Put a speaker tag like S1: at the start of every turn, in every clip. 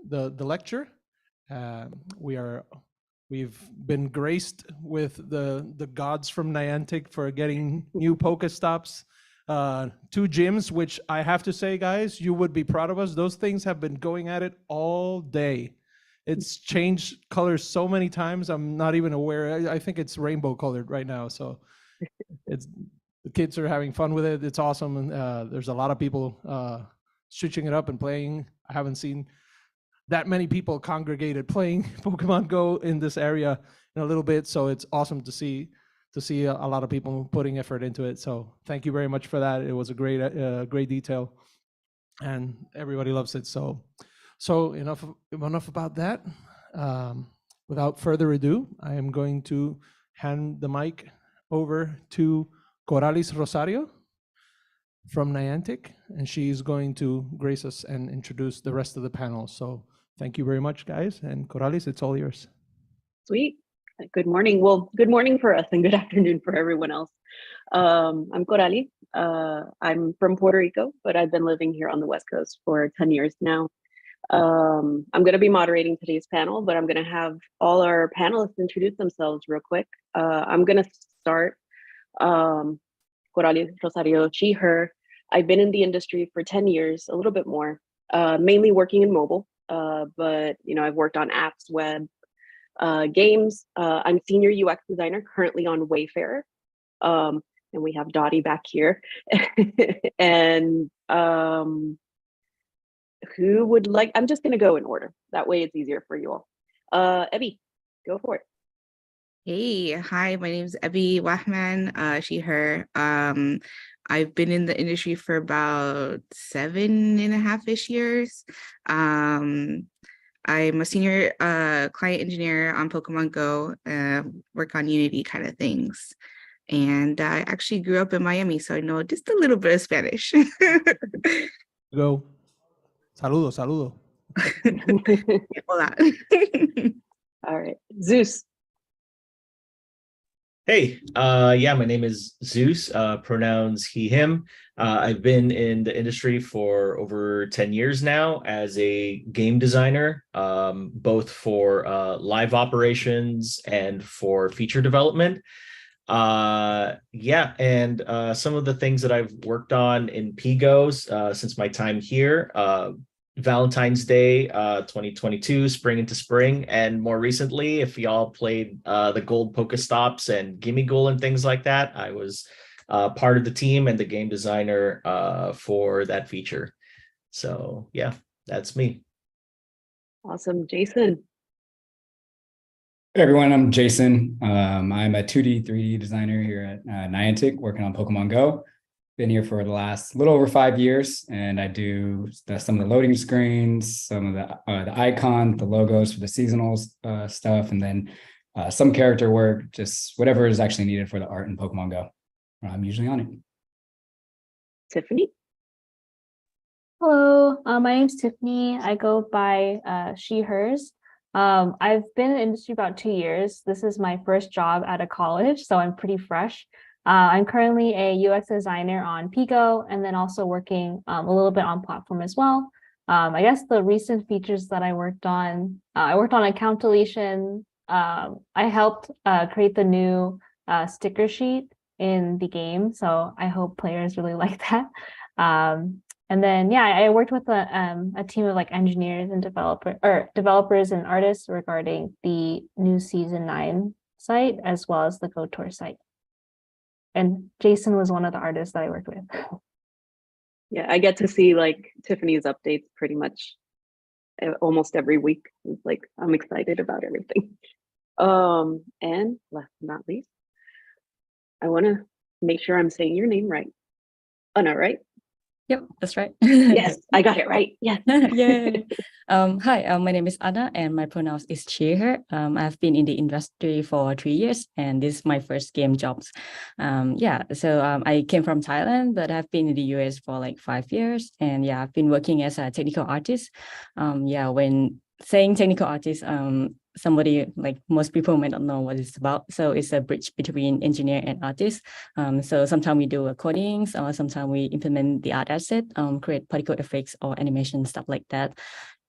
S1: the lecture. We've been graced with the gods from Niantic for getting new Pokestops, 2 gyms, which I have to say, guys, you would be proud of us. Those things have been going at it all day. It's changed colors so many times. I'm not even aware. I think it's rainbow colored right now. So the kids are having fun with it. It's awesome. And there's a lot of people switching it up and playing. I haven't seen that many people congregated playing Pokemon Go in this area in a little bit. So it's awesome to see a lot of people putting effort into it. So thank you very much for that. It was a great detail, and everybody loves it. So enough about that. Without further ado, I am going to hand the mic over to Coralis Rosario from Niantic, and she's going to grace us and introduce the rest of the panel. So thank you very much, guys. And Coralis, it's all yours.
S2: Sweet. Good morning. Well, good morning for us and good afternoon for everyone else. I'm Coralis. I'm from Puerto Rico, but I've been living here on the West Coast for 10 years now. I'm going to be moderating today's panel, but I'm going to have all our panelists introduce themselves real quick. I'm going to start. Coralis Rosario, she, her. I've been in the industry for 10 years, a little bit more, mainly working in mobile, but I've worked on apps, web, games. I'm senior UX designer currently on Wayfair, and we have Dottie back here. And who would like? I'm just going to go in order. That way, it's easier for you all. Abby, go for it.
S3: Hey, hi, my name is Abby Wahman, she, her. I've been in the industry for about 7.5-ish years. I'm a senior client engineer on Pokemon Go, work on Unity kind of things. And I actually grew up in Miami, so I know just a little bit of Spanish.
S1: Go. Saludo.
S3: Hola.
S2: All right, Zeus.
S4: Hey, yeah, my name is Zeus, pronouns he, him. I've been in the industry for over 10 years now as a game designer, both for live operations and for feature development. Yeah, and some of the things that I've worked on in PGOs since my time here, Valentine's Day 2022, spring into spring, and more recently, if y'all played the gold Pokestops and Gimme Goal and things like that, I was part of the team and the game designer for that feature. So yeah, that's me.
S2: Awesome. Jason.
S5: Hey everyone, I'm Jason. I'm a 2D, 3D designer here at Niantic, working on Pokemon Go. Been here for the last little over 5 years, and I do some of the loading screens, some of the icons, the logos for the seasonal stuff, and then some character work, just whatever is actually needed for the art in Pokemon Go. I'm usually on it.
S2: Tiffany.
S6: Hello, my name's Tiffany. I go by she, hers. I've been in the industry about 2 years. This is my first job out of college, so I'm pretty fresh. I'm currently a UX designer on Pico, and then also working a little bit on platform as well. I guess the recent features that I worked on account deletion. I helped create the new sticker sheet in the game, so I hope players really like that. And then, yeah, I worked with a team of like engineers and developers and artists regarding the new season 9 site, as well as the Go Tour site. And Jason was one of the artists that I worked with.
S2: Yeah, I get to see like Tiffany's updates pretty much almost every week. It's like, I'm excited about everything. And last but not least, I want to make sure I'm saying your name right. Anna, right?
S7: Yep, that's right.
S2: Yes, I got it right. Yes.
S7: Yay. Hi, my name is Anna and my pronouns is she, her. I've been in the industry for 3 years and this is my first game jobs. So I came from Thailand, but I've been in the US for like 5 years. And yeah, I've been working as a technical artist. When saying technical artist, somebody like most people might not know what it's about. So it's a bridge between engineer and artist. So sometimes we do codings, or sometimes we implement the art asset, create particle effects or animation, stuff like that.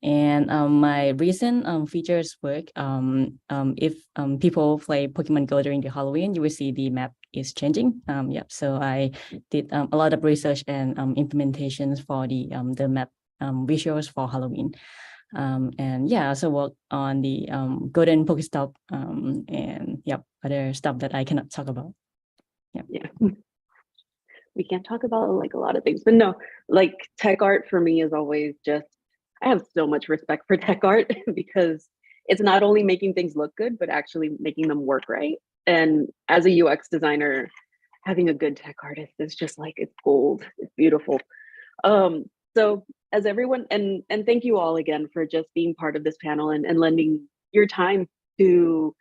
S7: And my recent features work, if people play Pokemon Go during the Halloween, you will see the map is changing. So I did a lot of research and implementations for the map visuals for Halloween. And yeah, I also work on the Golden Pokestop and other stuff that I cannot talk about.
S2: Yeah. We can't talk about like a lot of things, but no, like tech art for me is always just, I have so much respect for tech art because it's not only making things look good, but actually making them work right. And as a UX designer, having a good tech artist is just like, it's gold, it's beautiful. So as everyone, and thank you all again for just being part of this panel and lending your time to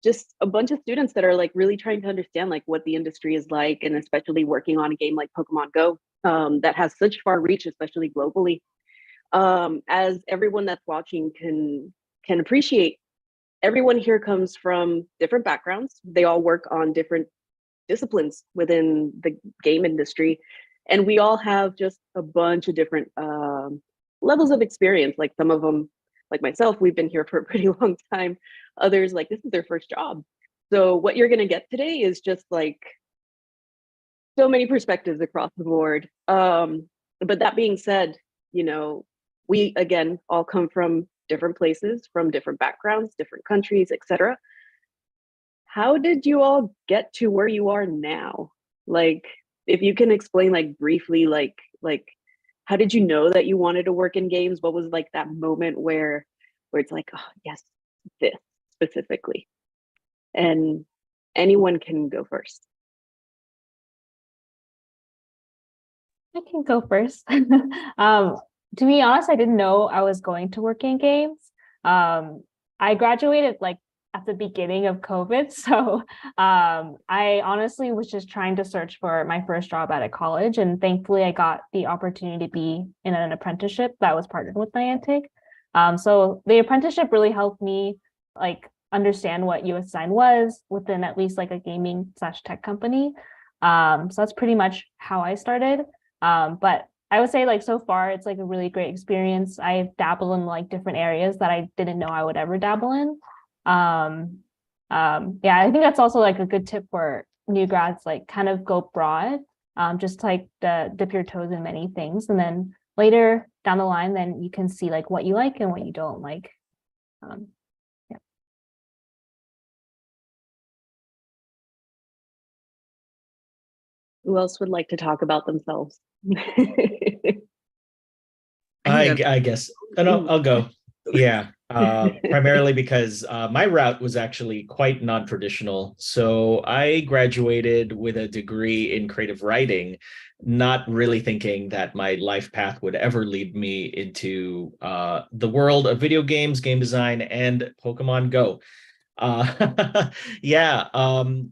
S2: just a bunch of students that are like really trying to understand like what the industry is like, and especially working on a game like Pokemon Go that has such far reach, especially globally. As everyone that's watching can appreciate, everyone here comes from different backgrounds. They all work on different disciplines within the game industry, and we all have just a bunch of different levels of experience. Like some of them, like myself, we've been here for a pretty long time. Others, like, this is their first job. So what you're going to get today is just like so many perspectives across the board. But that being said, you know, we again all come from different places, from different backgrounds, different countries, etc. How did you all get to where you are now? Like, if you can explain like briefly, like how did you know that you wanted to work in games? What was like that moment where it's like, oh yes, this specifically? And anyone can go first.
S6: I can go first. To be honest, I didn't know I was going to work in games. I graduated like at the beginning of COVID. So I honestly was just trying to search for my first job at a college. And thankfully, I got the opportunity to be in an apprenticeship that was partnered with Niantic. So the apprenticeship really helped me like understand what UX design was within at least like a gaming / tech company. So that's pretty much how I started. But I would say like so far, it's like a really great experience. I've dabbled in like different areas that I didn't know I would ever dabble in. Yeah, I think that's also like a good tip for new grads, like kind of go broad, just like dip your toes in many things. And then later down the line, then you can see like what you like and what you don't like. Yeah.
S2: Who else would like to talk about themselves?
S4: I guess. No, I'll go. Yeah. Primarily because my route was actually quite non-traditional. So I graduated with a degree in creative writing, not really thinking that my life path would ever lead me into the world of video games, game design, and Pokemon Go.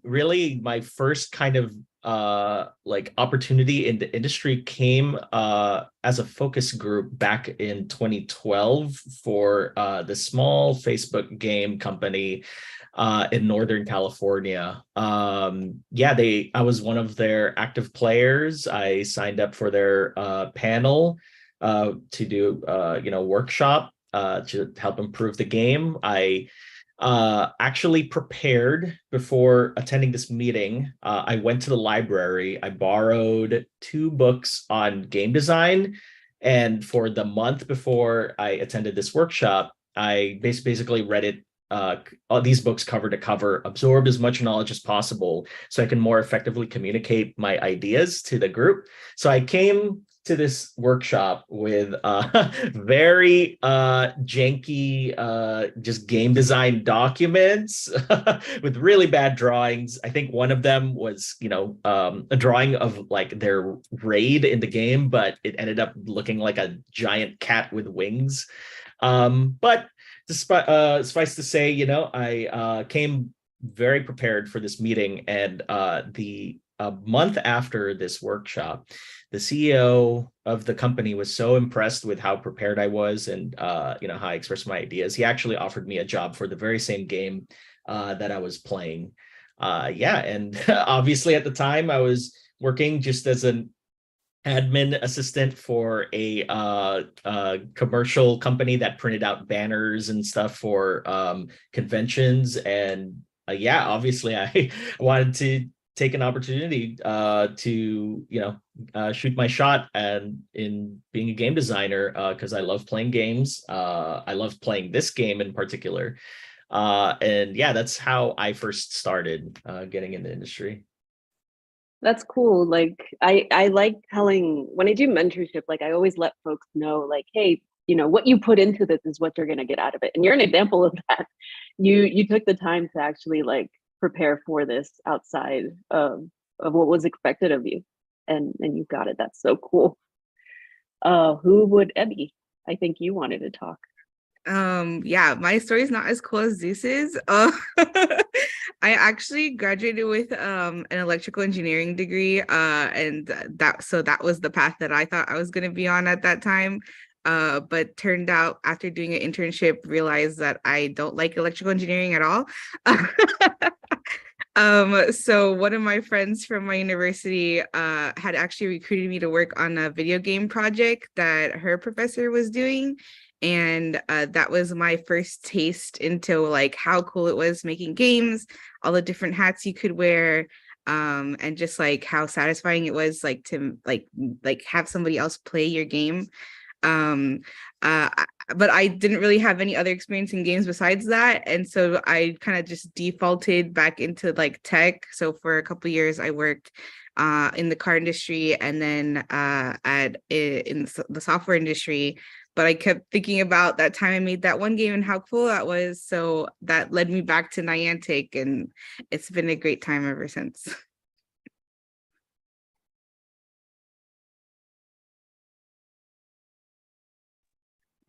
S4: Really my first kind of like opportunity in the industry came as a focus group back in 2012 for the small Facebook game company in Northern California. I was one of their active players. I signed up for their panel to do workshop to help improve the game. I actually prepared before attending this meeting. I went to the library. I borrowed 2 books on game design. And for the month before I attended this workshop, I basically read it, all these books cover to cover, absorbed as much knowledge as possible so I can more effectively communicate my ideas to the group. So I came to this workshop with very janky just game design documents with really bad drawings. I think one of them was a drawing of like their raid in the game, but it ended up looking like a giant cat with wings. But suffice to say, I came very prepared for this meeting, and the month after this workshop, the CEO of the company was so impressed with how prepared I was and how I expressed my ideas. He actually offered me a job for the very same game that I was playing. And obviously at the time I was working just as an admin assistant for a commercial company that printed out banners and stuff for conventions. And yeah, obviously I wanted to take an opportunity to shoot my shot and in being a game designer because I love playing games. I love playing this game in particular. And yeah, that's how I first started getting in the industry.
S2: That's cool. Like I like telling when I do mentorship, like I always let folks know, like, hey, what you put into this is what you're gonna get out of it. And you're an example of that. You took the time to actually like prepare for this outside of what was expected of you. And you got it. That's so cool. Who would Ebby? I think you wanted to talk.
S3: Yeah, my story's not as cool as Zeus's. I actually graduated with an electrical engineering degree, and that was the path that I thought I was going to be on at that time. But turned out after doing an internship, realized that I don't like electrical engineering at all. So one of my friends from my university had actually recruited me to work on a video game project that her professor was doing. And that was my first taste into like how cool it was making games, all the different hats you could wear, and just like how satisfying it was like to like have somebody else play your game. Um, but I didn't really have any other experience in games besides that, and so I kind of just defaulted back into like tech. So for a couple of years, I worked in the car industry and then in the software industry. But I kept thinking about that time I made that one game and how cool that was. So that led me back to Niantic, and it's been a great time ever since.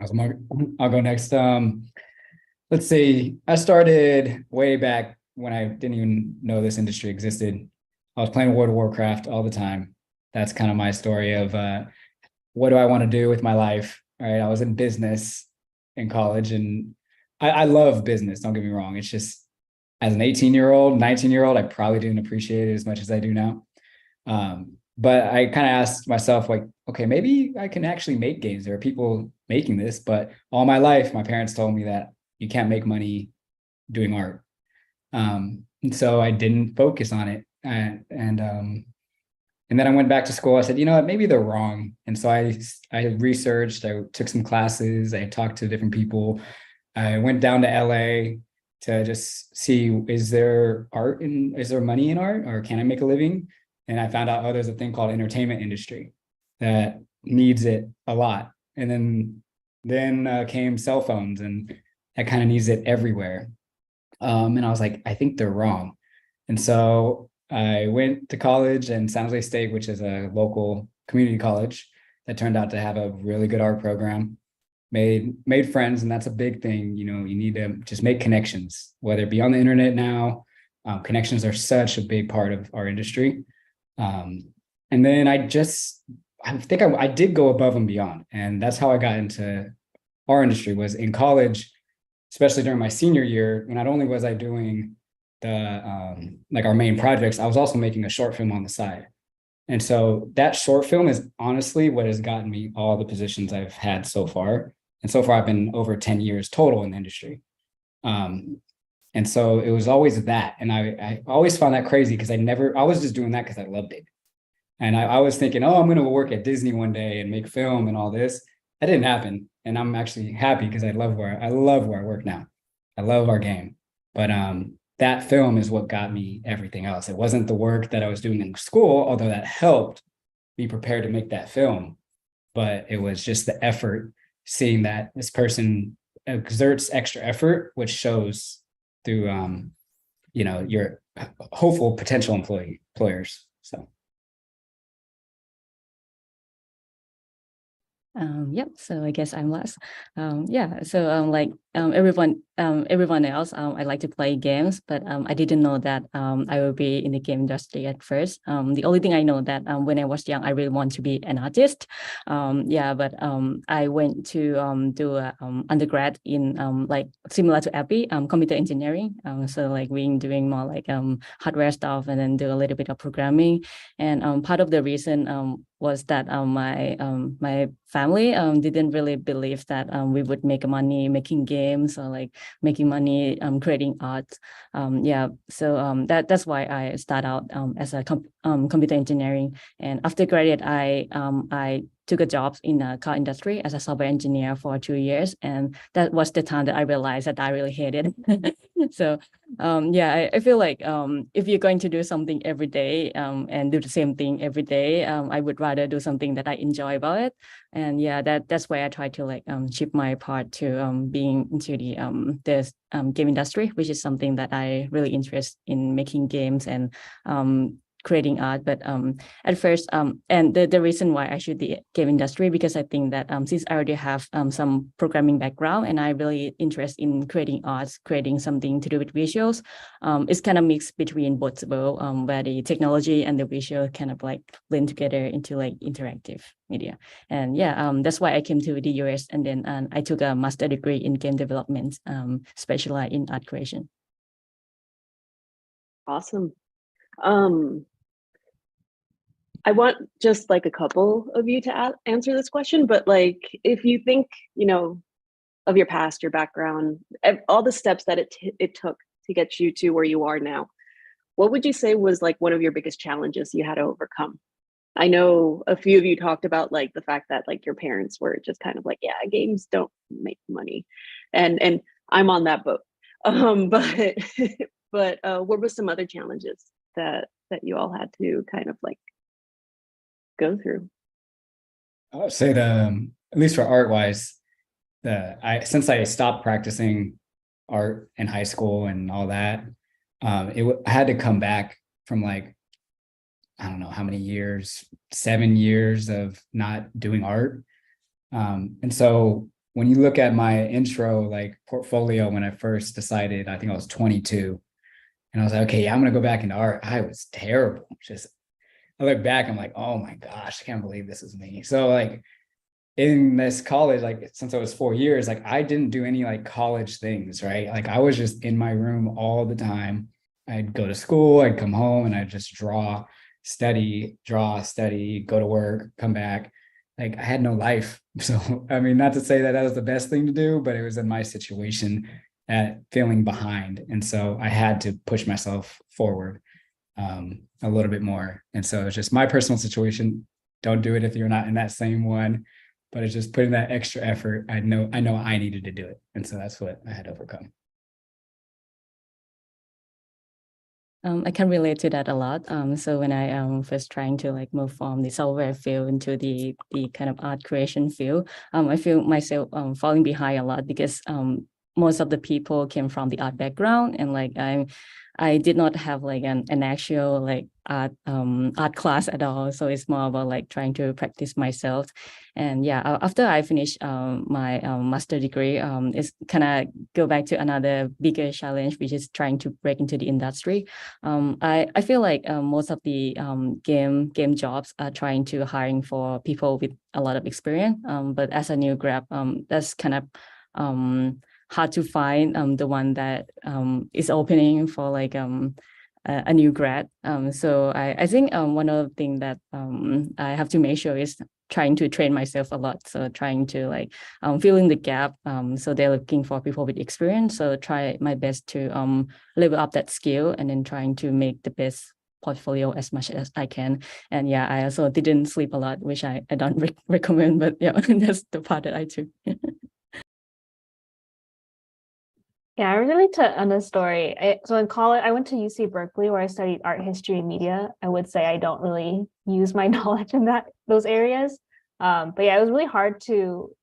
S5: I'll go next. Let's see. I started way back when I didn't even know this industry existed. I was playing World of Warcraft all the time. That's kind of my story of what do I want to do with my life? Right. I was in business in college, and I love business. Don't get me wrong. It's just as an 18-year-old, 19-year-old, I probably didn't appreciate it as much as I do now. But I kind of asked myself, like, okay, maybe I can actually make games. There are people making this, but all my life, my parents told me that you can't make money doing art. And so I didn't focus on it. And then I went back to school. I said, you know what, maybe they're wrong. And so I researched, I took some classes, I talked to different people. I went down to LA to just see, is there money in art, or can I make a living? And I found out, oh, there's a thing called entertainment industry that needs it a lot. And then came cell phones, and that kind of needs it everywhere. And I was like, I think they're wrong. And so I went to college in San Jose State, which is a local community college that turned out to have a really good art program. Made friends, and that's a big thing. You need to just make connections, whether it be on the internet now. Connections are such a big part of our industry. And then I think I did go above and beyond. And that's how I got into our industry, was in college, especially during my senior year. Not only was I doing the like our main projects, I was also making a short film on the side. And so that short film is honestly what has gotten me all the positions I've had so far. And so far, I've been over 10 years total in the industry. And so it was always that. And I always found that crazy because I was just doing that because I loved it. And I was thinking, oh, I'm going to work at Disney one day and make film and all this. That didn't happen. And I'm actually happy because I love where I work now. I love our game. But that film is what got me everything else. It wasn't the work that I was doing in school, although that helped me prepare to make that film. But it was just the effort, seeing that this person exerts extra effort, which shows through your hopeful potential employers. So
S7: Yep. So I guess I'm last. Yeah. So like everyone else, I like to play games, but I didn't know that I will be in the game industry at first. The only thing I know that when I was young, I really want to be an artist. But I went to do a undergrad in like similar to Abby, computer engineering. So like we're doing more like hardware stuff and then do a little bit of programming. And part of the reason was that my family didn't really believe that we would make money making games or like making money creating art. So that's why I start out as a computer engineering. And after graduate, I took a job in the car industry as a software engineer for 2 years, and that was the time that I realized that I really hated it. So I feel like if you're going to do something every day and do the same thing every day, I would rather do something that I enjoy about it. And that's why I try to like shift my part to being into the game industry, which is something that I really interest in, making games and creating art. But at first, and the reason why I choose the game industry, because I think that since I already have some programming background and I really interest in creating arts, creating something to do with visuals, it's kind of mixed between both worlds, where the technology and the visual kind of like blend together into like interactive media. And that's why I came to the US, and then I took a master degree in game development, specialized in art creation.
S2: Awesome. I want just like a couple of you to answer this question, but like if you think, of your past, your background, all the steps that it took to get you to where you are now, what would you say was like one of your biggest challenges you had to overcome? I know a few of you talked about like the fact that like your parents were just kind of like, yeah, games don't make money, and I'm on that boat. But what were some other challenges that you all had to kind of like go through?
S5: I would say at least for art wise, since I stopped practicing art in high school and all that, I had to come back from like, I don't know how many years, 7 years of not doing art. And so when you look at my intro, like portfolio, when I first decided, I think I was 22, and I was like, okay, I'm going to go back into art. I was terrible. I look back, I'm like, oh my gosh, I can't believe this is me. So like in this college, like since I was 4 years, like I didn't do any like college things, right? Like I was just in my room all the time. I'd go to school, I'd come home, and I'd just draw, study, go to work, come back. Like I had no life. So, I mean, not to say that was the best thing to do, but it was in my situation at feeling behind. And so I had to push myself forward a little bit more. And so it's just my personal situation. Don't do it if you're not in that same one, but it's just putting that extra effort. I know I needed to do it. And so that's what I had to overcome.
S7: I can relate to that a lot. So when I was trying to like move from the software field into the kind of art creation field, I feel myself falling behind a lot, because most of the people came from the art background, and like I did not have like an actual like art class at all. So it's more about like trying to practice myself. And after I finished my master degree, it's kind of go back to another bigger challenge, which is trying to break into the industry. I feel like most of the game jobs are trying to hiring for people with a lot of experience. But as a new grad, that's kind of hard to find the one that is opening for like a new grad. So I think one of the things that I have to make sure is trying to train myself a lot. So trying to like fill in the gap. So they're looking for people with experience. So try my best to level up that skill, and then trying to make the best portfolio as much as I can. And I also didn't sleep a lot, which I don't recommend, but that's the part that I took.
S6: Yeah, I relate to Anna's story. So in college, I went to UC Berkeley, where I studied art history and media. I would say I don't really use my knowledge in those areas. But it was really hard to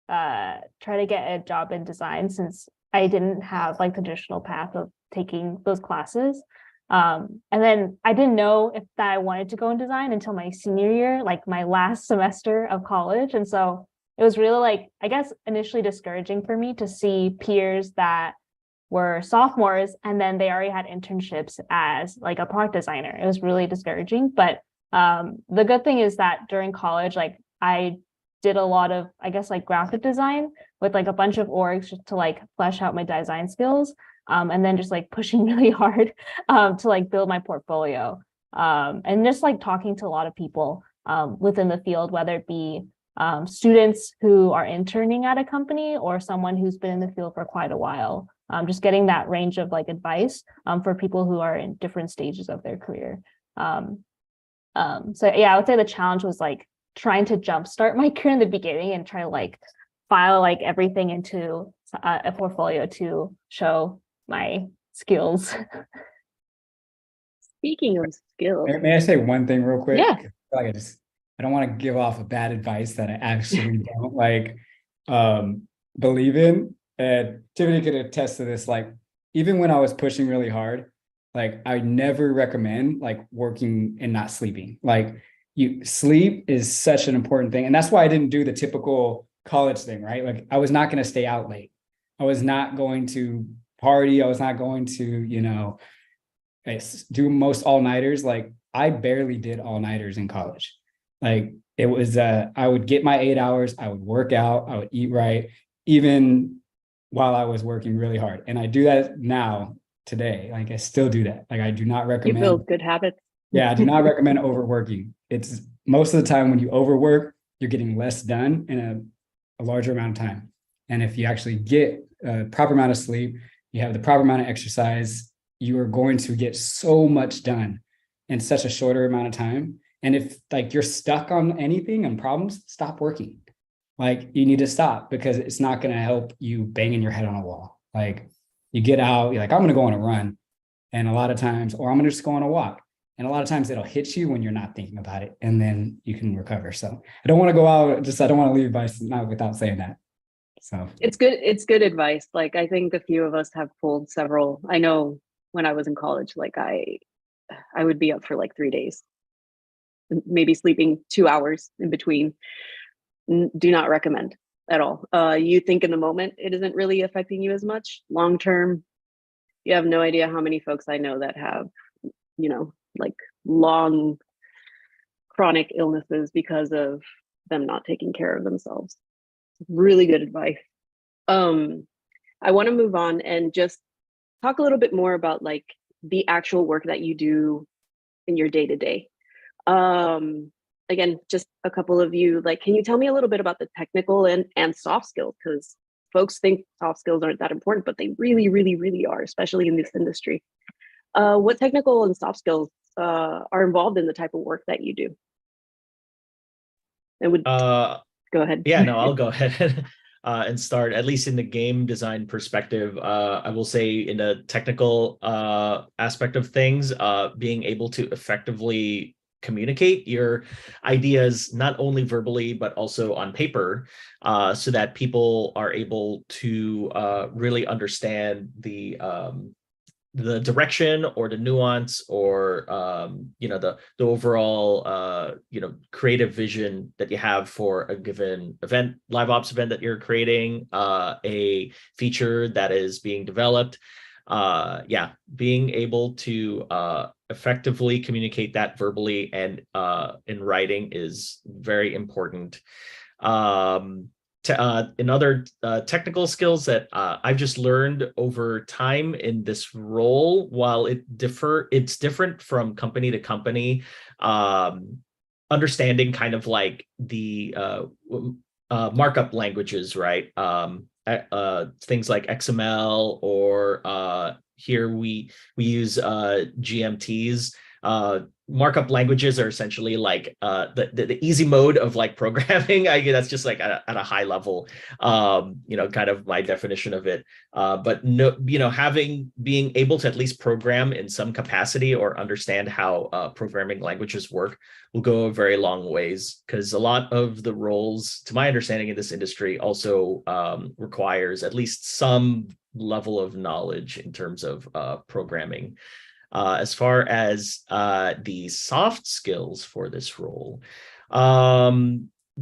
S6: try to get a job in design, since I didn't have like the traditional path of taking those classes. And then I didn't know if that I wanted to go in design until my senior year, like my last semester of college. And so it was really like, I guess, initially discouraging for me to see peers that were sophomores and then they already had internships as like a product designer. It was really discouraging. But the good thing is that during college, like I did a lot of, I guess, like graphic design with like a bunch of orgs just to like flesh out my design skills. And then just like pushing really hard to like build my portfolio. And just like talking to a lot of people within the field, whether it be students who are interning at a company or someone who's been in the field for quite a while. Just getting that range of like advice for people who are in different stages of their career. So yeah, I would say the challenge was like trying to jumpstart my career in the beginning and try to like file like everything into a portfolio to show my skills.
S2: Speaking of skills,
S5: May I say one thing real quick?
S2: Yeah.
S5: I feel like I don't want to give off a bad advice that I actually don't like believe in. And Tiffany could attest to this. Like, even when I was pushing really hard, like I never recommend like working and not sleeping. Like sleep is such an important thing. And that's why I didn't do the typical college thing, right? Like I was not going to stay out late. I was not going to party. I was not going to, you know, do most all-nighters. Like I barely did all-nighters in college. Like it was, I would get my 8 hours, I would work out, I would eat right, even while I was working really hard. And I do that now today. Like I still do that. Like I do not
S2: you
S5: recommend.
S2: build good habits.
S5: Yeah, I do not recommend overworking. It's most of the time when you overwork, you're getting less done in a larger amount of time. And if you actually get a proper amount of sleep, you have the proper amount of exercise, you are going to get so much done in such a shorter amount of time. And if like you're stuck on anything and problems, stop working. Like you need to stop because it's not going to help you banging your head on a wall. Like you get out, you're like, I'm going to go on a run. And a lot of times, or I'm going to just go on a walk. And a lot of times it'll hit you when you're not thinking about it. And then you can recover. So I don't want to go out, I don't want to leave advice not without saying that. So
S2: It's good advice. Like I think a few of us have pulled several. I know when I was in college, like I would be up for like 3 days, maybe sleeping 2 hours in between. Do not recommend at all. You think in the moment it isn't really affecting you as much. Long term, you have no idea how many folks I know that have, you know, like long chronic illnesses because of them not taking care of themselves. Really good advice. I want to move on and just talk a little bit more about like the actual work that you do in your day to day. Again, just a couple of you, like, can you tell me a little bit about the technical and soft skills? Because folks think soft skills aren't that important, but they really, really, really are, especially in this industry. What technical and soft skills are involved in the type of work that you do? And go ahead.
S4: Yeah, no, I'll go ahead and start, at least in the game design perspective. I will say in the technical aspect of things, being able to effectively communicate your ideas, not only verbally, but also on paper, so that people are able to really understand the direction or the nuance or the overall creative vision that you have for a given event, live ops event that you're creating, a feature that is being developed. Being able to effectively communicate that verbally and in writing is very important. In other technical skills that I've just learned over time in this role, while it's different from company to company, understanding kind of like the markup languages, right? Things like XML or here we use GMTs. Markup languages are essentially like the easy mode of like programming. That's just like at a high level, kind of my definition of it. But no, being able to at least program in some capacity or understand how programming languages work will go a very long ways, because a lot of the roles, to my understanding in this industry, also requires at least some level of knowledge in terms of programming. As far as the soft skills for this role,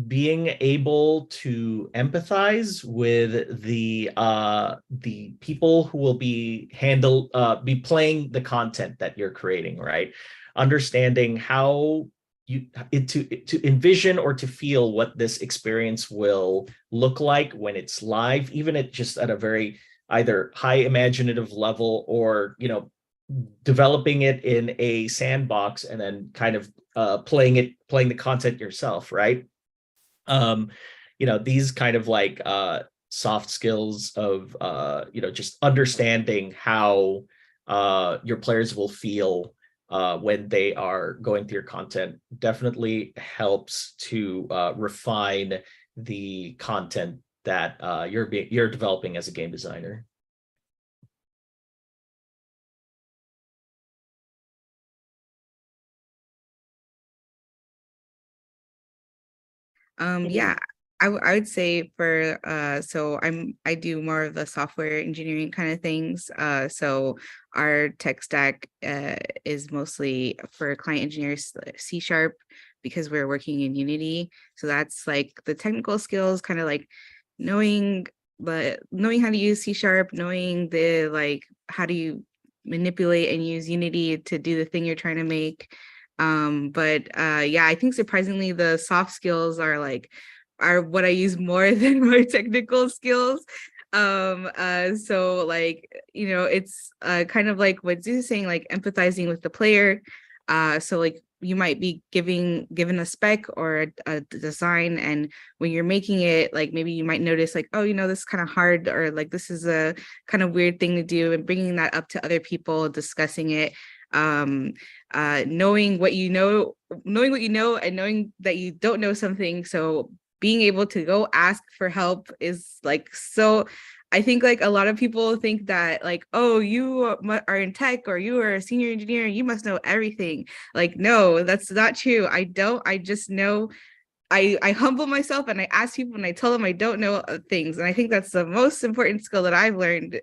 S4: being able to empathize with the people who will be playing the content that you're creating, right? Understanding how to envision or to feel what this experience will look like when it's live, even at just at a very either high imaginative level, or developing it in a sandbox and then kind of playing the content yourself, right? These kind of like soft skills of just understanding how your players will feel when they are going through your content definitely helps to refine the content that you're developing as a game designer.
S3: Yeah, I would say for so I do more of the software engineering kind of things. So our tech stack is mostly for client engineers C# because we're working in Unity. So that's like the technical skills, kind of like knowing how to use C#, knowing the like how do you manipulate and use Unity to do the thing you're trying to make. But yeah, I think surprisingly the soft skills are what I use more than my technical skills. So like, it's kind of like what Zeus is saying, like empathizing with the player. So like you might be given a spec or a design, and when you're making it, like maybe you might notice like, oh, this is kind of hard, or like this is a kind of weird thing to do, and bringing that up to other people, discussing it, knowing what you know and knowing that you don't know something. So being able to go ask for help is like, so I think like a lot of people think that like, oh, you are in tech or you are a senior engineer, you must know everything. Like, no, that's not true. I don't. I just know. I humble myself and I ask people and I tell them I don't know things. And I think that's the most important skill that I've learned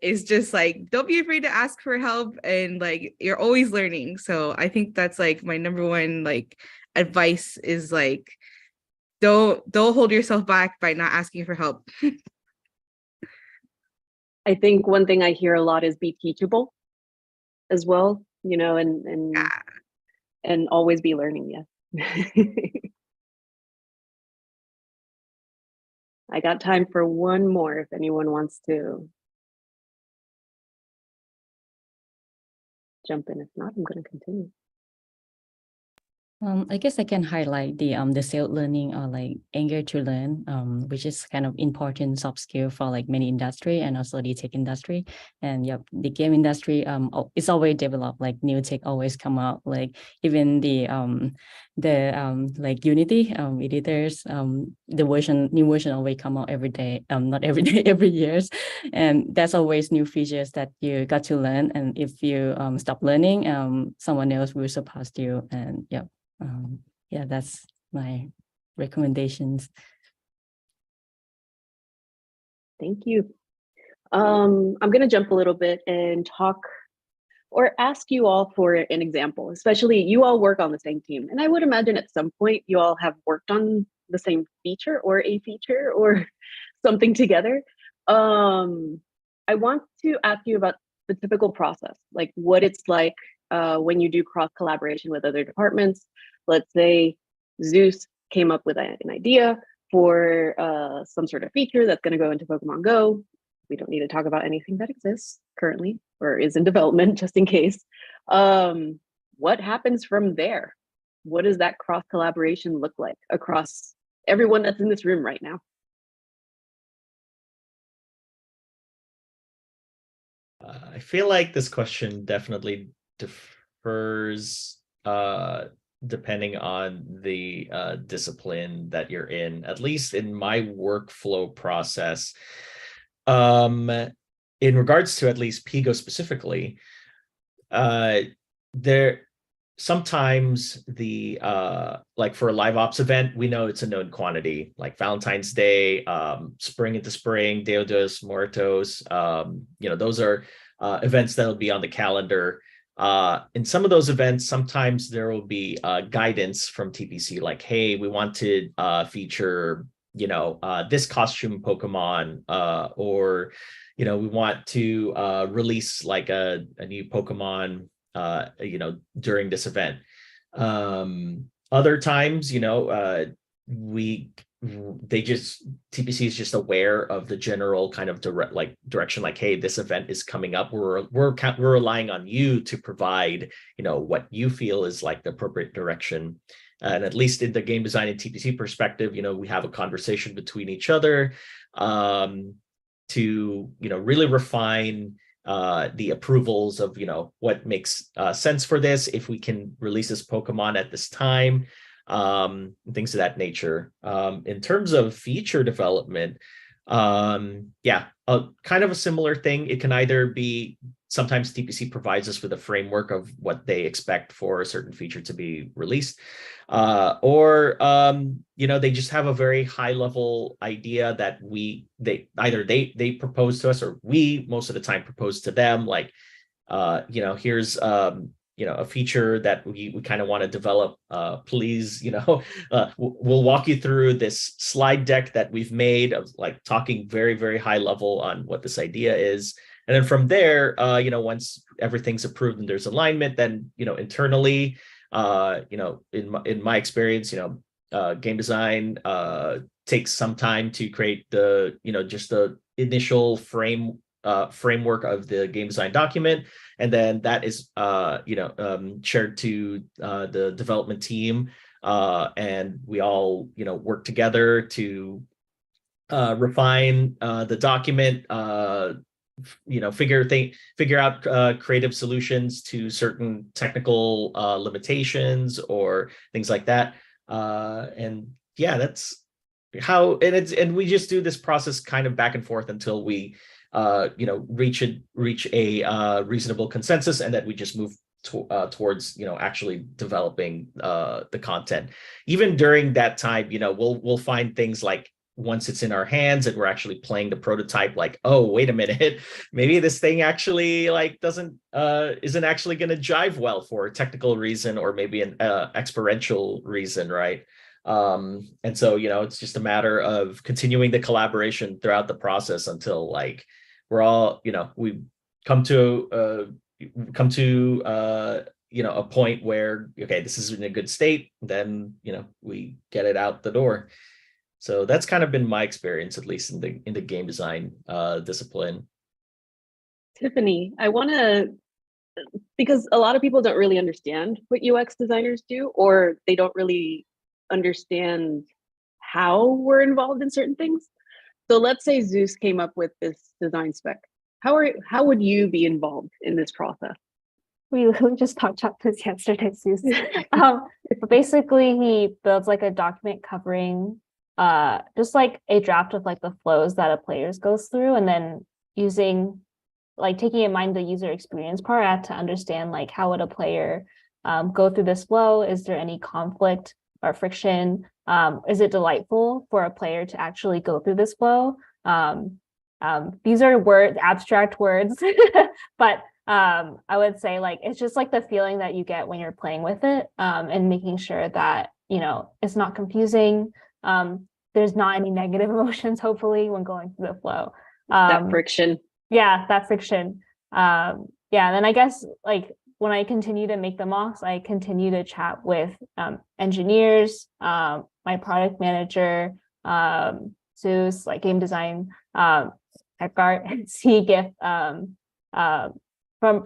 S3: is just like, don't be afraid to ask for help, and like, you're always learning. So I think that's like my number one like advice is like, don't hold yourself back by not asking for help.
S2: I think one thing I hear a lot is be teachable as well, and always be learning. Yeah. I got time for one more if anyone wants to jump in. If not, I'm going to continue.
S7: I guess I can highlight the self-learning or like eager to learn, which is kind of important soft skill for like many industry and also the tech industry. And yep, the game industry it's always developed, like new tech always come out, like even the like Unity editors, the new version always come out every day, not every day, every years, and there's always new features that you got to learn. And if you stop learning, someone else will surpass you. And yep. Yeah, that's my recommendations.
S2: Thank you. I'm going to jump a little bit and talk or ask you all for an example, especially you all work on the same team. And I would imagine at some point you all have worked on the same feature or a feature or something together. I want to ask you about the typical process, like what it's like when you do cross collaboration with other departments. Let's say Zeus came up with an idea for some sort of feature that's going to go into Pokemon Go. We don't need to talk about anything that exists currently or is in development, just in case. What happens from there? What does that cross collaboration look like across everyone that's in this room right now?
S4: I feel like this question definitely differs depending on the discipline that you're in. At least in my workflow process, in regards to at least PGO specifically, there sometimes the like for a live ops event, we know it's a known quantity, like Valentine's Day, Spring into Spring, Dia dos Muertos. Those are events that'll be on the calendar. in some of those events, sometimes there will be guidance from TPC, like, hey, we want to feature, this costume Pokemon, or, we want to release like a new Pokemon, during this event. Other times, TPC is just aware of the general kind of direction, like, hey, this event is coming up. We're relying on you to provide, what you feel is like the appropriate direction. And at least in the game design and TPC perspective, we have a conversation between each other to, really refine the approvals of, what makes sense for this, if we can release this Pokemon at this time, things of that nature. In terms of feature development, kind of a similar thing. It can either be, sometimes TPC provides us with a framework of what they expect for a certain feature to be released, or they just have a very high level idea that they propose to us, or we most of the time propose to them, like, here's a feature that we kind of want to develop. Please, we'll walk you through this slide deck that we've made of like talking very, very high level on what this idea is. And then from there, once everything's approved and there's alignment, then, internally, in my experience, game design takes some time to create the, just the initial framework of the game design document. And then that is, shared to the development team. And we all, work together to refine the document, figure out creative solutions to certain technical limitations or things like that. And yeah, that's how, and we just do this process kind of back and forth until we reach a reasonable consensus, and that we just move towards actually developing the content. Even during that time, we'll find things like, once it's in our hands and we're actually playing the prototype, like, oh, wait a minute, maybe this thing actually like isn't actually going to jive well for a technical reason, or maybe an experiential reason, right? And so, it's just a matter of continuing the collaboration throughout the process until like we're all, we come to a point where, okay, this is in a good state, then, we get it out the door. So that's kind of been my experience, at least in the game design discipline.
S2: Tiffany, I want to, because a lot of people don't really understand what UX designers do, or they don't really understand how we're involved in certain things. So let's say Zeus came up with this design spec. How would you be involved in this process?
S6: We literally just talked about this yesterday, Zeus. But basically, he builds like a document covering just like a draft of like the flows that a player goes through, and then taking in mind the user experience part. I have to understand like, how would a player go through this flow? Is there any conflict or friction? Is it delightful for a player to actually go through this flow? These are abstract words, but I would say like, it's just like the feeling that you get when you're playing with it, and making sure that, it's not confusing. There's not any negative emotions, hopefully, when going through the flow.
S2: That friction.
S6: Yeah, that friction. And then I guess like when I continue to make the mocks, I continue to chat with engineers, my product manager, Zeus, like game design, Edgar, and CGIF. From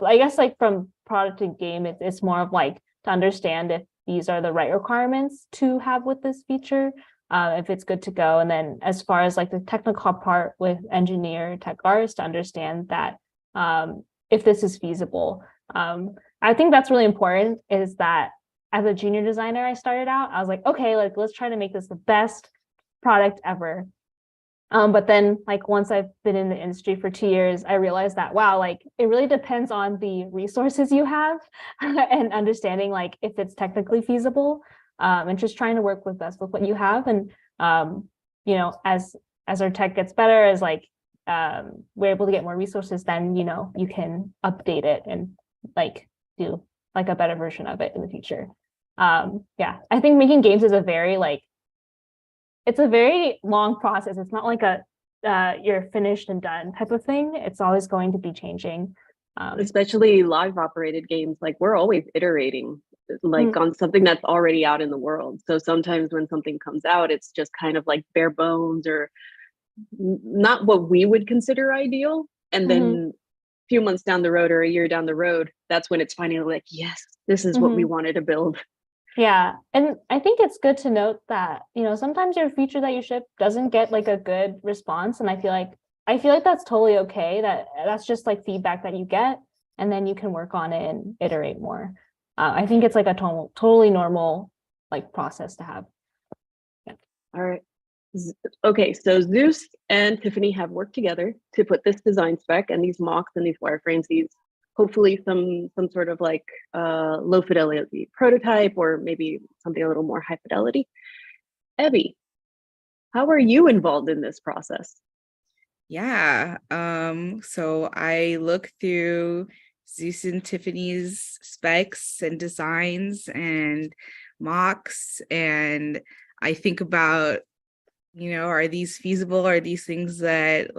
S6: product and game, it's more of like to understand if these are the right requirements to have with this feature, if it's good to go. And then as far as like the technical part with engineer tech artists, to understand that if this is feasible. I think that's really important, is that as a junior designer, I started out, I was like, okay, like let's try to make this the best product ever. But then like once I've been in the industry for 2 years, I realized that, wow, like it really depends on the resources you have and understanding like if it's technically feasible, and just trying to work with best with what you have. And, as our tech gets better, as like we're able to get more resources, then, you can update it and like do like a better version of it in the future. Yeah, I think making games is a very like, it's a very long process. It's not like a you're finished and done type of thing. It's always going to be changing.
S2: Especially live operated games, like we're always iterating like on something that's already out in the world. So sometimes when something comes out, it's just kind of like bare bones or not what we would consider ideal. And then a few months down the road or a year down the road, that's when it's finally like, yes, this is what we wanted to build.
S6: Yeah. And I think it's good to note that, you know, sometimes your feature that you ship doesn't get like a good response. And I feel like that's totally okay. That's just like feedback that you get, and then you can work on it and iterate more. I think it's like a totally normal like process to have. Yeah.
S2: All right. Okay, so Zeus and Tiffany have worked together to put this design spec and these mocks and these wireframes, these hopefully some sort of like low fidelity prototype, or maybe something a little more high fidelity. Evie, how are you involved in this process?
S3: Yeah, so I look through Zeus and Tiffany's specs and designs and mocks, and I think about, you know, are these feasible? Are these things that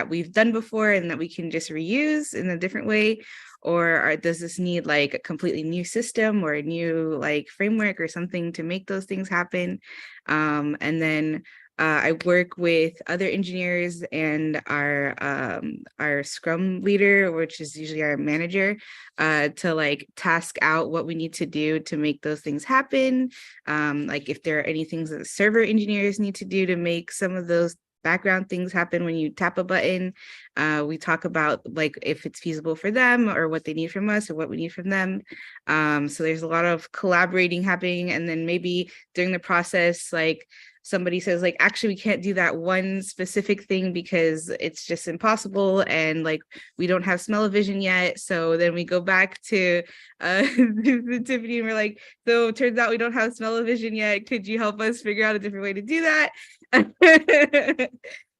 S3: we've done before and that we can just reuse in a different way? Or does this need like a completely new system or a new like framework or something to make those things happen? And then I work with other engineers and our Scrum leader, which is usually our manager, to like task out what we need to do to make those things happen. Like if there are any things that the server engineers need to do to make some of those background things happen when you tap a button. We talk about like if it's feasible for them or what they need from us or what we need from them. So there's a lot of collaborating happening, and then maybe during the process, like somebody says like, actually, we can't do that one specific thing because it's just impossible. And like, we don't have smell-o-vision yet. So then we go back to Tiffany and we're like, so it turns out we don't have smell-o-vision yet. Could you help us figure out a different way to do that?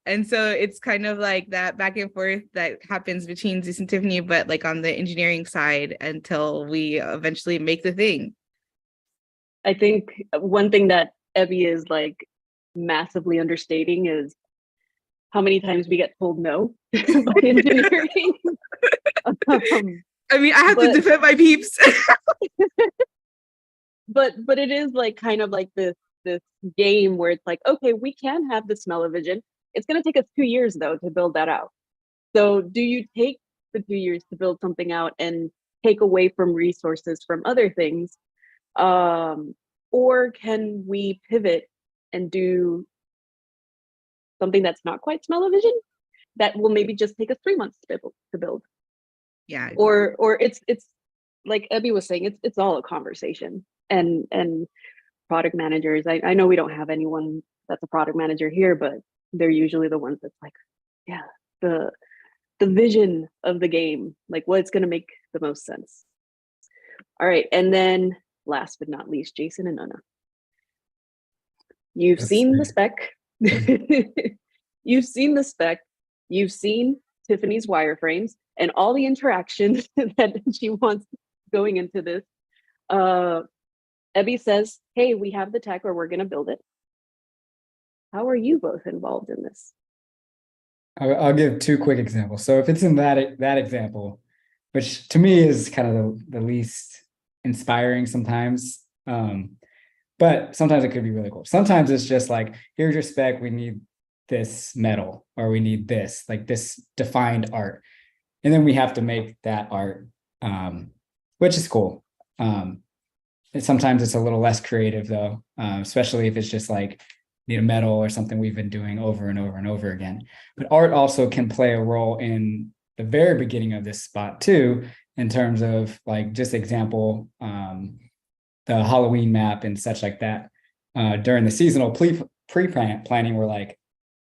S3: And so it's kind of like that back and forth that happens between Zeus and Tiffany, but like on the engineering side until we eventually make the thing.
S2: I think one thing that Evie is like massively understating is how many times we get told no by engineering.
S3: I mean, I have to defend my peeps.
S2: but it is like kind of like this game where it's like, okay, we can have the smell-o-vision. It's going to take us 2 years though to build that out. So do you take the 2 years to build something out and take away from resources from other things, or can we pivot and do something that's not quite smell-o-vision that will maybe just take us 3 months to build?
S3: Yeah.
S2: Or it's like Evie was saying, it's all a conversation. And product managers, I know we don't have anyone that's a product manager here, but they're usually the ones that's like, yeah, the vision of the game, like what's going to make the most sense. All right, and then last but not least, Jason and Anna. You've seen the spec. You've seen the spec. You've seen Tiffany's wireframes and all the interactions that she wants going into this. Evie says, hey, we have the tech or we're going to build it. How are you both involved in this?
S5: I'll give 2 quick examples. So if it's in that example, which to me is kind of the least inspiring sometimes, but sometimes it could be really cool. Sometimes it's just like, here's your spec, we need this metal, or we need this, like this defined art. And then we have to make that art, which is cool. Sometimes it's a little less creative though, especially if it's just like need a metal or something we've been doing over and over and over again. But art also can play a role in the very beginning of this spot too, in terms of like just example, the Halloween map and such like that. During the seasonal pre-planning,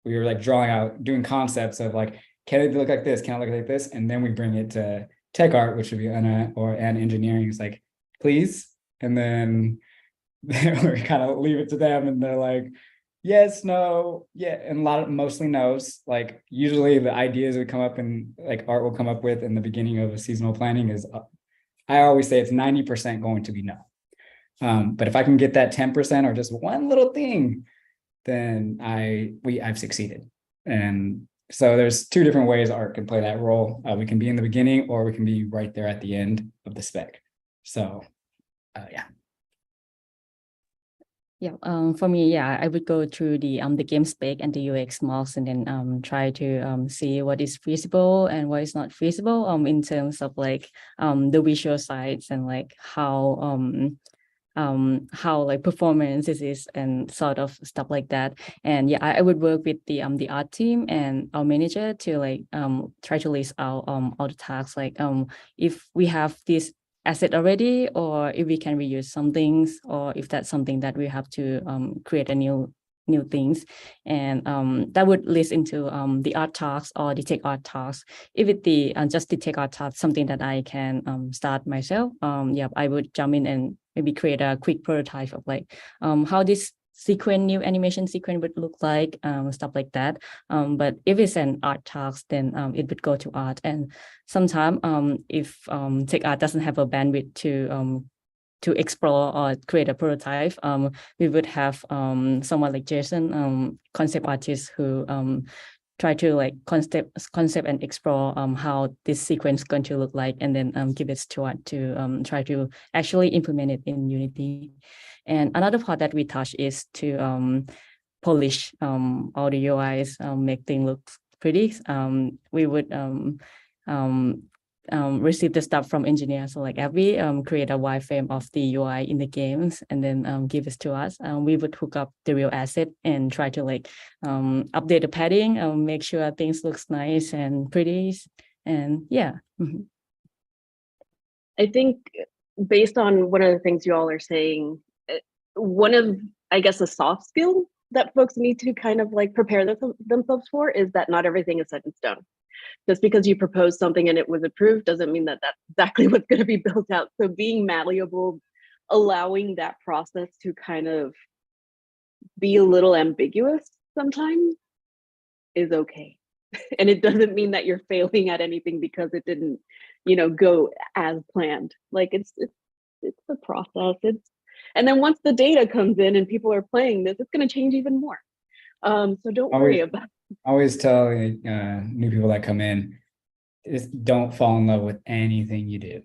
S5: we were drawing out, doing concepts of like, can it look like this? Can it look like this? And then we bring it to tech art, which would be Anna and engineering. It's like, please. And then we kind of leave it to them, and they're like, yes, no, yeah, and mostly no's. Like usually the ideas would come up and like art will come up with in the beginning of a seasonal planning is I always say it's 90% going to be no. But if I can get that 10% or just one little thing, then I've succeeded. And so there's two different ways art can play that role. We can be in the beginning, or we can be right there at the end of the spec. So yeah.
S7: Yeah, for me, yeah, I would go through the game spec and the UX models, and then try to see what is feasible and what is not feasible in terms of like the visual sides and like how like performance is and sort of stuff like that. And yeah, I would work with the art team and our manager to like try to list out all the tasks, like if we have this asset already, or if we can reuse some things, or if that's something that we have to create a new things. And that would list into the art tasks or the tech art tasks. If it the just the tech art task, something that I can start myself, yeah, I would jump in and maybe create a quick prototype of like how this new animation sequence would look like, stuff like that. But if it's an art task, then it would go to art. And sometimes if tech art doesn't have a bandwidth to explore or create a prototype, we would have someone like Jason, concept artist, who try to like concept and explore how this sequence is going to look like, and then give it to art to try to actually implement it in Unity. And another part that we touch is to polish all the UIs, make things look pretty. We would receive the stuff from engineers. So like Abby create a wireframe of the UI in the games, and then give it to us. We would hook up the real asset and try to like update the padding, make sure things looks nice and pretty. And yeah. Mm-hmm.
S2: I think based on one of the things you all are saying, one of, I guess, a soft skill that folks need to kind of like prepare themselves for is that not everything is set in stone. Just because you propose something and it was approved doesn't mean that that's exactly what's going to be built out. So being malleable, allowing that process to kind of be a little ambiguous sometimes is okay. And it doesn't mean that you're failing at anything because it didn't, go as planned. Like it's the process. And then once the data comes in and people are playing this, it's going to change even more. So don't worry about it.
S5: I always tell new people that come in, just don't fall in love with anything you do.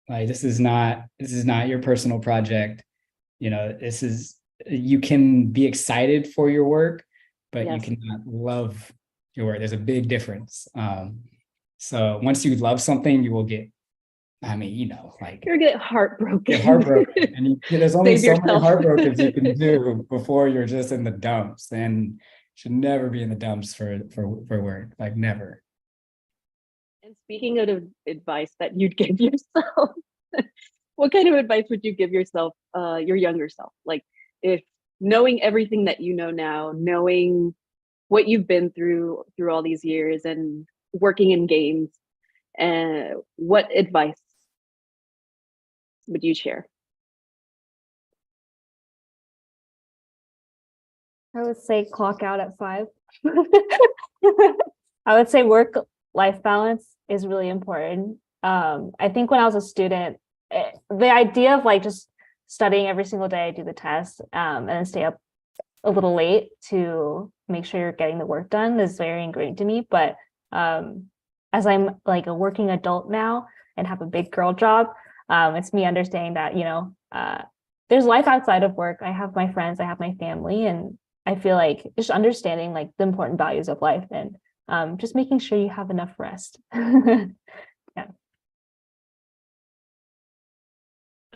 S5: Like this is not your personal project. You can be excited for your work, but
S2: Yes.
S5: You cannot love your work. There's a big difference. So once you love something, you will get, like
S2: you're gonna get heartbroken.
S5: Get heartbroken. And there's only so many heartbrokens you can do before you're just in the dumps. And should never be in the dumps for work, like never.
S2: And speaking of advice that you'd give yourself, what kind of advice would you give yourself, your younger self? Like, if knowing everything that you know now, knowing what you've been through all these years and working in games, what advice would you share?
S6: I would say clock out at 5. I would say work-life balance is really important. I think when I was a student, the idea of like just studying every single day, do the test, and then stay up a little late to make sure you're getting the work done is very ingrained to me. But as I'm like a working adult now and have a big girl job, it's me understanding that, there's life outside of work. I have my friends, I have my family, and I feel like just understanding like the important values of life and just making sure you have enough rest. Yeah.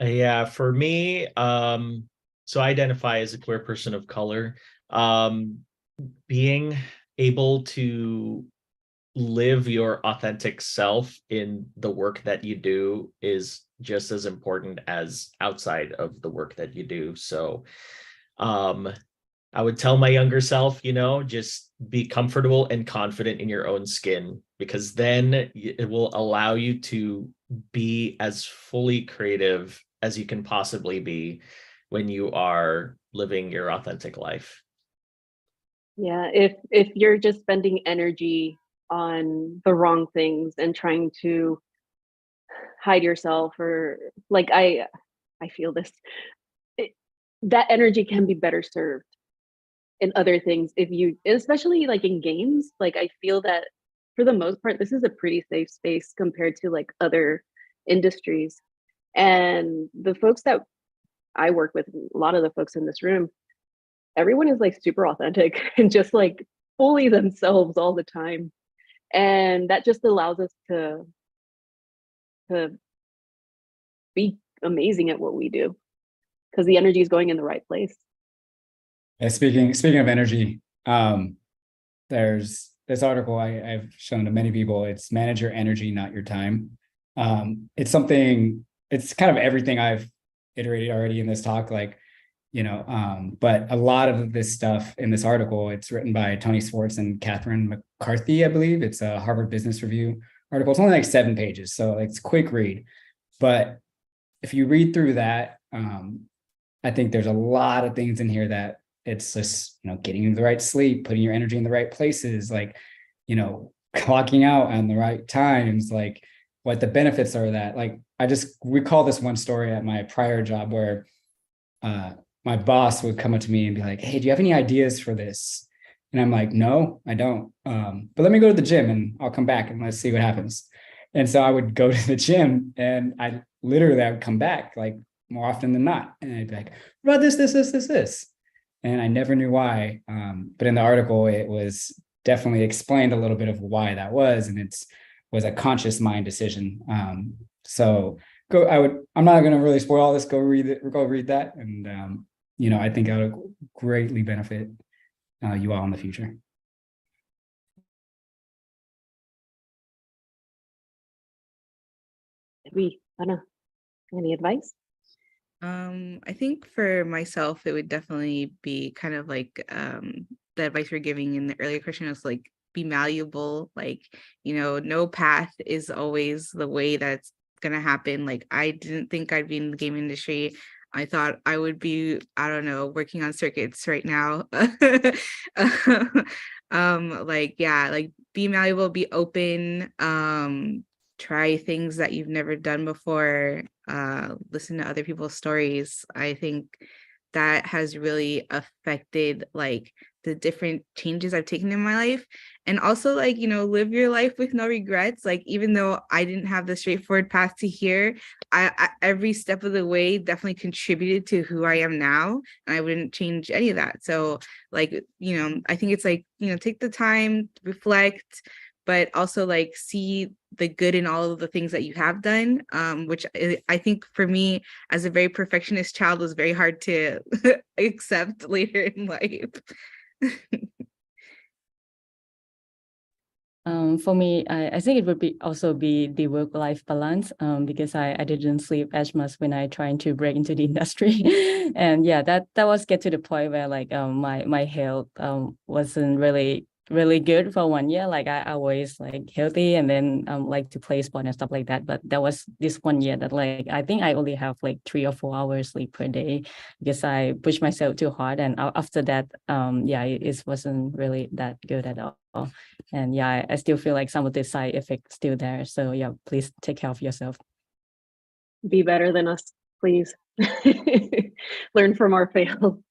S4: Yeah, for me, so I identify as a queer person of color. Being able to live your authentic self in the work that you do is just as important as outside of the work that you do. So I would tell my younger self, just be comfortable and confident in your own skin, because then it will allow you to be as fully creative as you can possibly be when you are living your authentic life.
S2: Yeah, if you're just spending energy on the wrong things and trying to hide yourself, or like I feel this. That energy can be better served in other things if you, especially like in games. Like I feel that for the most part this is a pretty safe space compared to like other industries. And the folks that I work with, a lot of the folks in this room, everyone is like super authentic and just like fully themselves all the time. And that just allows us to be amazing at what we do because the energy is going in the right place.
S5: And speaking of energy, there's this article I've shown to many people. It's manage your energy, not your time. It's something, it's kind of everything I've iterated already in this talk, like, but a lot of this stuff in this article, it's written by Tony Schwartz and Catherine McCarthy, I believe. It's a Harvard Business Review article. It's only like 7 pages, so it's a quick read. But if you read through that, I think there's a lot of things in here that it's just, getting you the right sleep, putting your energy in the right places, like, clocking out on the right times, like what the benefits are of that. Like, I just recall this one story at my prior job where my boss would come up to me and be like, hey, do you have any ideas for this? And I'm like, no, I don't. But let me go to the gym and I'll come back and let's see what happens. And so I would go to the gym and I would come back like more often than not. And I'd be like, what about this. And I never knew why. But in the article, it was definitely explained a little bit of why that was. And it was a conscious mind decision. So I'm not going to really spoil all this. Go read that. And, I think that would greatly benefit you all in the future.
S2: Anna, any advice?
S3: I think for myself, it would definitely be kind of like the advice we're giving in the earlier question is like, be malleable. Like, no path is always the way that's going to happen. Like, I didn't think I'd be in the game industry. I thought I would be, I don't know, working on circuits right now. Like be malleable, be open, try things that you've never done before, listen to other people's stories. I think that has really affected like the different changes I've taken in my life. And also like, live your life with no regrets. Like, even though I didn't have the straightforward path to here, I every step of the way definitely contributed to who I am now. And I wouldn't change any of that. So like, I think it's like, take the time, reflect, but also like see the good in all of the things that you have done, which I think for me as a very perfectionist child was very hard to accept later in life.
S7: For me, I think it would also be the work-life balance, because I didn't sleep as much when I trying to break into the industry. And yeah, that was get to the point where like my health wasn't really good for 1 year. Like I always like healthy and then like to play sport and stuff like that. But that was this 1 year that like I think I only have like 3 or 4 hours sleep per day because I pushed myself too hard. And after that, it wasn't really that good at all. And yeah, I still feel like some of the side effects still there. So yeah, please take care of yourself.
S2: Be better than us, please. Learn from our fails.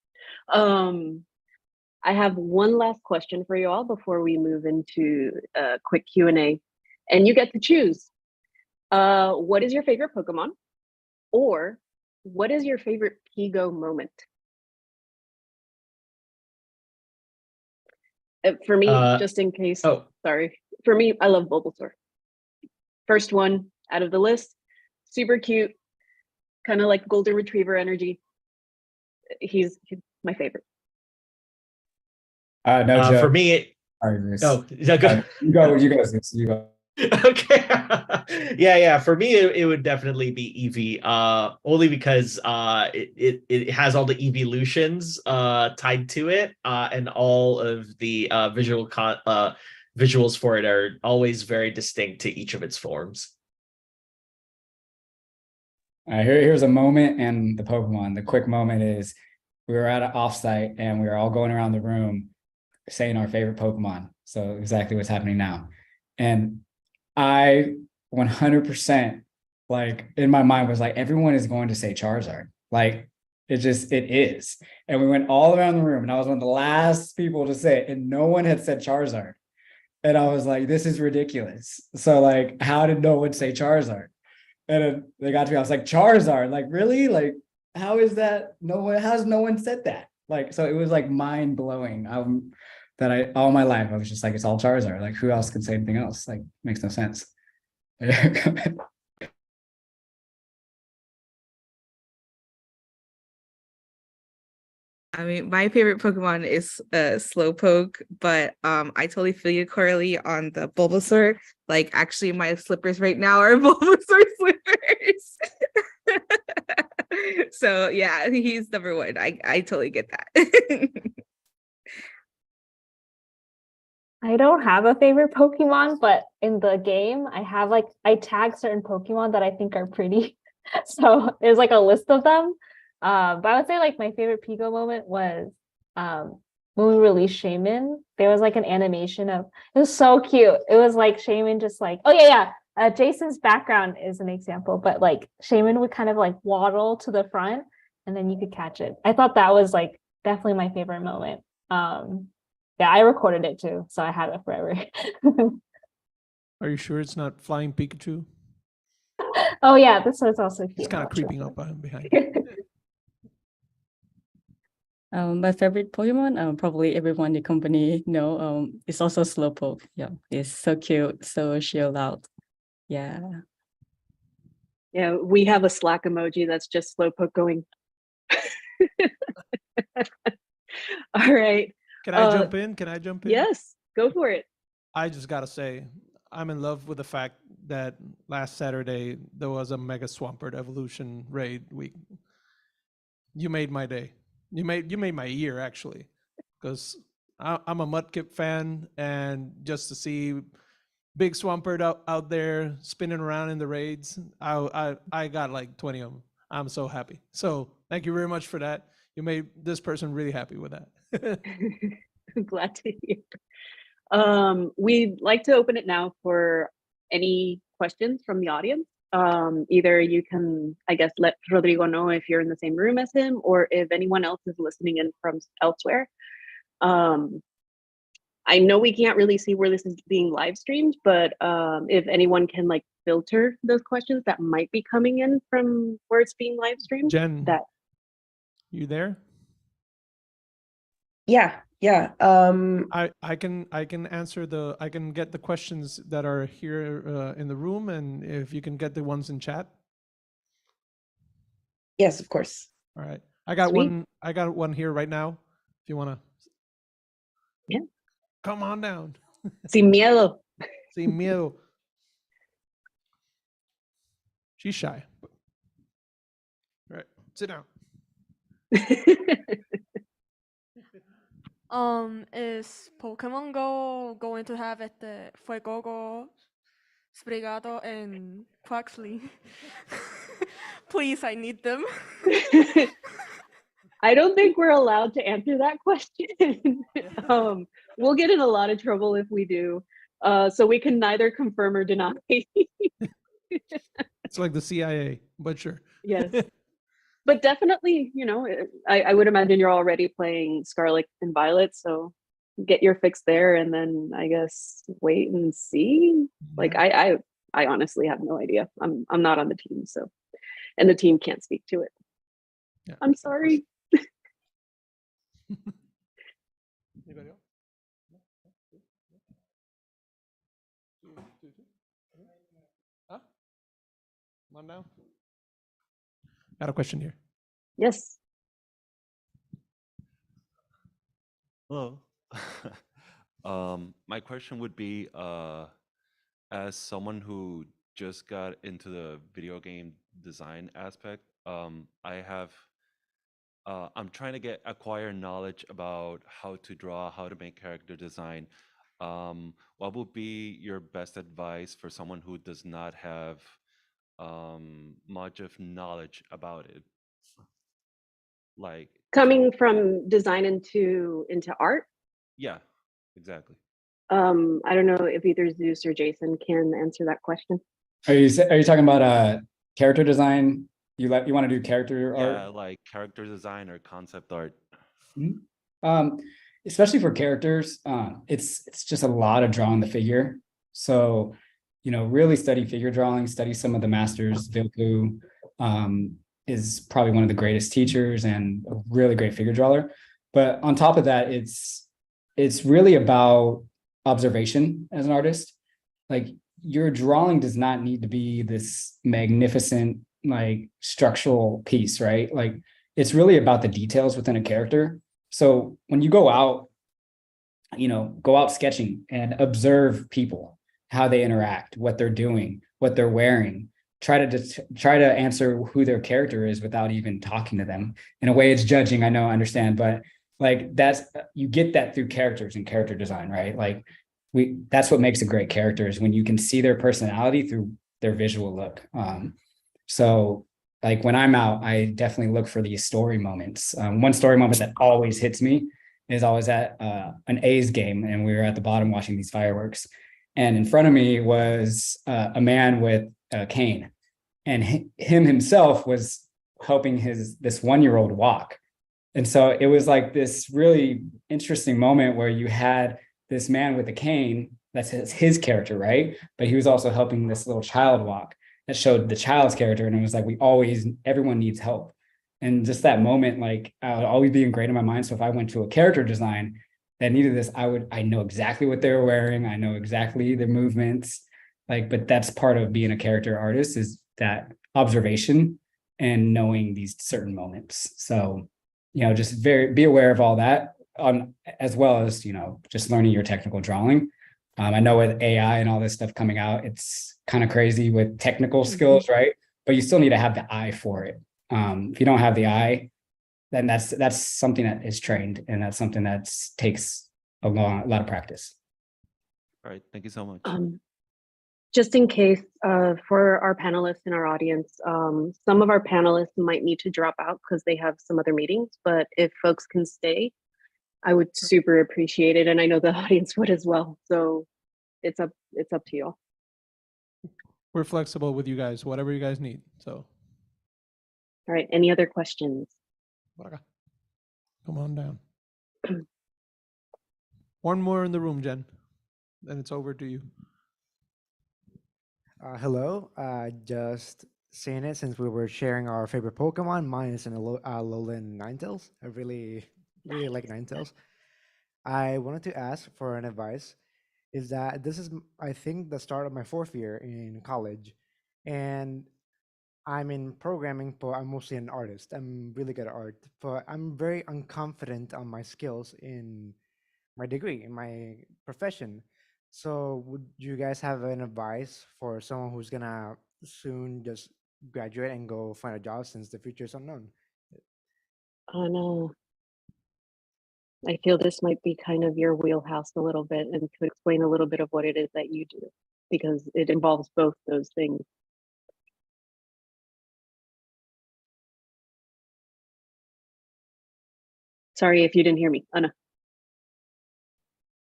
S2: I have one last question for you all before we move into a quick Q&A, and you get to choose. What is your favorite Pokemon? Or what is your favorite Pigo moment? For me, just in case, sorry. For me, I love Bulbasaur. First one out of the list, super cute, kind of like golden retriever energy. He's my favorite.
S5: No joke.
S4: For me,
S5: go. You go.
S4: Okay. Yeah. For me, it would definitely be Eevee. Only because it has all the evolutions tied to it, and all of the visuals for it are always very distinct to each of its forms.
S5: Here's a moment in the Pokemon. The quick moment is we were at an offsite and we were all going around the room saying our favorite Pokemon. So exactly what's happening now. And I 100% like in my mind was like, everyone is going to say Charizard. Like it is. And we went all around the room and I was one of the last people to say it and no one had said Charizard. And I was like, this is ridiculous. So like, how did no one say Charizard? And then they got to me, I was like, Charizard, like really? Like, how is that? How's no one said that? Like, so it was like mind blowing. All my life, I was just like, it's all Charizard. Like, who else could say anything else? Like, makes no sense.
S3: I mean, my favorite Pokemon is Slowpoke, but I totally feel you, Coralie, on the Bulbasaur. Like, actually, my slippers right now are Bulbasaur slippers. So yeah, he's number one. I totally get that.
S6: I don't have a favorite Pokemon, but in the game, I tag certain Pokemon that I think are pretty. So there's like a list of them. But I would say like my favorite Pico moment was when we released Shaman. There was like an animation of it was so cute. It was like Shaman just like, oh yeah. Jason's background is an example, but like Shaman would kind of like waddle to the front and then you could catch it. I thought that was like definitely my favorite moment. Yeah, I recorded it too, so I had it forever.
S1: Are you sure it's not Flying Pikachu?
S6: Oh yeah, this was also cute.
S1: It's kind of creeping up behind.
S7: My favorite Pokemon, probably everyone in the company know, it's also Slowpoke. Yeah, it's so cute, so chill out. Yeah.
S2: Yeah, we have a Slack emoji that's just Slowpoke going. All right.
S1: Can I jump in? Can I jump in?
S2: Yes, go for it.
S1: I just gotta say, I'm in love with the fact that last Saturday there was a Mega Swampert Evolution raid week. You made my day. You made my year actually, because I'm a Mudkip fan, and just to see big Swampert out there spinning around in the raids, I got like 20 of them. I'm so happy. So thank you very much for that. You made this person really happy with that.
S2: I'm glad to hear. We'd like to open it now for any questions from the audience. Either you can, I guess, let Rodrigo know if you're in the same room as him, or if anyone else is listening in from elsewhere. I know we can't really see where this is being live streamed, but if anyone can like filter those questions that might be coming in from where it's being live streamed.
S1: Jen, you there?
S8: Yeah.
S1: I can answer I can get the questions that are here in the room, and if you can get the ones in chat.
S8: Yes, of course.
S1: All right. I got
S2: Sweet.
S1: one here right now. If you want to.
S2: Yeah.
S1: Come on down.
S2: Sin miedo.
S1: Sin miedo. She's shy. All right. Sit down.
S9: Is Pokemon Go going to have Fuegogo, Sprigato, and Quaxley? Please, I need them.
S2: I don't think we're allowed to answer that question. We'll get in a lot of trouble if we do. So we can neither confirm or deny.
S1: It's like the CIA, but sure.
S2: Yes. But definitely, I would imagine you're already playing Scarlet and Violet, so get your fix there, and then I guess wait and see. Like I honestly have no idea. I'm not on the team, so, and the team can't speak to it.
S1: Yeah,
S2: I'm sorry.
S1: Anybody else? Huh? Come on now. Got a question here.
S2: Yes.
S10: Hello. My question would be, as someone who just got into the video game design aspect, I'm trying to acquire knowledge about how to draw, how to make character design. What would be your best advice for someone who does not have much of knowledge about it? Like
S2: Coming from design into art.
S10: Yeah, exactly.
S2: I don't know if either Zeus or Jason can answer that question.
S5: Are you talking about Character design, you want to do character art?
S10: Yeah, like character design or concept art.
S5: Mhm. Especially for characters, it's just a lot of drawing the figure. So, really study figure drawing, study some of the masters. Vilku is probably one of the greatest teachers and a really great figure drawer. But on top of that, it's really about observation as an artist. Like your drawing does not need to be this magnificent, like structural piece, right? Like it's really about the details within a character. So when you go out sketching and observe people, how they interact, what they're doing, what they're wearing. Try to answer who their character is without even talking to them. In a way, it's judging. I know, I understand, but like you get that through characters and character design, right? Like that's what makes a great character is when you can see their personality through their visual look. So like when I'm out, I definitely look for these story moments. One story moment that always hits me is I was at an A's game and we were at the bottom watching these fireworks. And in front of me was a man with a cane, and him himself was helping this 1-year-old walk. And so it was like this really interesting moment where you had this man with a cane, that's his character, right? But he was also helping this little child walk that showed the child's character. And it was like, everyone needs help. And just that moment, like I would always be ingrained in my mind. So if I went to a character design that needed this, I know exactly what they were wearing. I know exactly their movements. But that's part of being a character artist is that observation and knowing these certain moments. So, just be aware of all that, as well as, just learning your technical drawing. I know with AI and all this stuff coming out, it's kind of crazy with technical skills, right? But you still need to have the eye for it. If you don't have the eye, then that's something that is trained, and that's something that takes a lot of practice.
S10: All right, thank you so much.
S2: Just in case for our panelists in our audience, some of our panelists might need to drop out because they have some other meetings, but if folks can stay, I would super appreciate it. And I know the audience would as well. So it's up to you all.
S1: We're flexible with you guys, whatever you guys need. So.
S2: All right, any other questions?
S1: Come on down. One more in the room, Jen. Then it's over to you.
S8: Hello. Just saying it since we were sharing our favorite Pokemon. Mine is an Alolan Ninetales. I really like Ninetales. I wanted to ask for an advice. Is that this is, I think, the start of my 4th year in college, and I'm in programming, but I'm mostly an artist. I'm really good at art, but I'm very unconfident on my skills in my degree, in my profession. So would you guys have an advice for someone who's gonna soon just graduate and go find a job since the future is unknown?
S2: Oh no. I feel this might be kind of your wheelhouse a little bit, and to explain a little bit of what it is that you do, because it involves both those things. Sorry if you didn't hear me, Anna.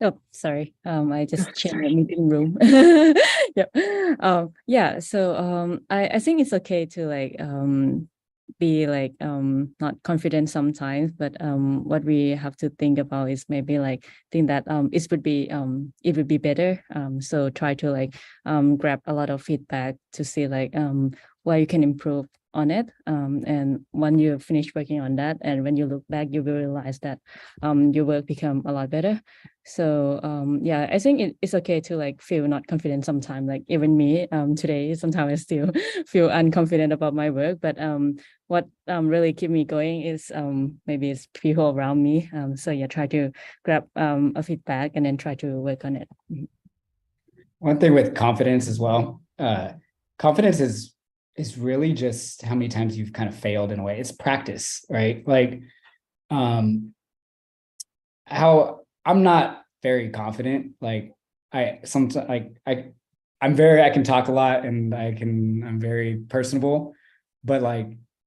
S7: Oh, sorry. I just changed the
S2: Sorry.
S7: meeting room. Yep. Yeah. So I think it's okay to be not confident sometimes, but what we have to think about is maybe think that it would be better. So try to grab a lot of feedback to see where you can improve on it. And when you finish working on that, and when you look back, you will realize that your work become a lot better. So yeah, I think it's okay to feel not confident sometimes. Even me today, sometimes I still feel unconfident about my work. But what really keep me going is maybe it's people around me. So yeah, try to grab a feedback and then try to work on it.
S5: One thing with confidence as well, confidence is really just how many times you've kind of failed in a way. It's practice, right? How I'm not very confident. I can talk a lot and I'm very personable, but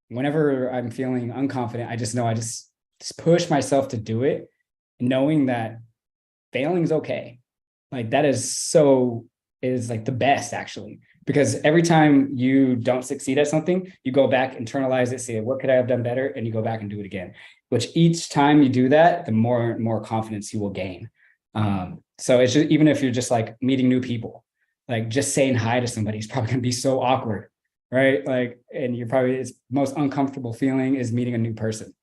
S5: whenever I'm feeling unconfident, I just know I just push myself to do it, knowing that failing is okay. That is the best actually, Because every time you don't succeed at something, you go back, internalize it, say, what could I have done better? And you go back and do it again, which each time you do that, the more and more confidence you will gain. So it's just, even if you're just like meeting new people, like just saying hi to somebody is probably gonna be so awkward, right? Like, and you're probably, it's most uncomfortable feeling is meeting a new person.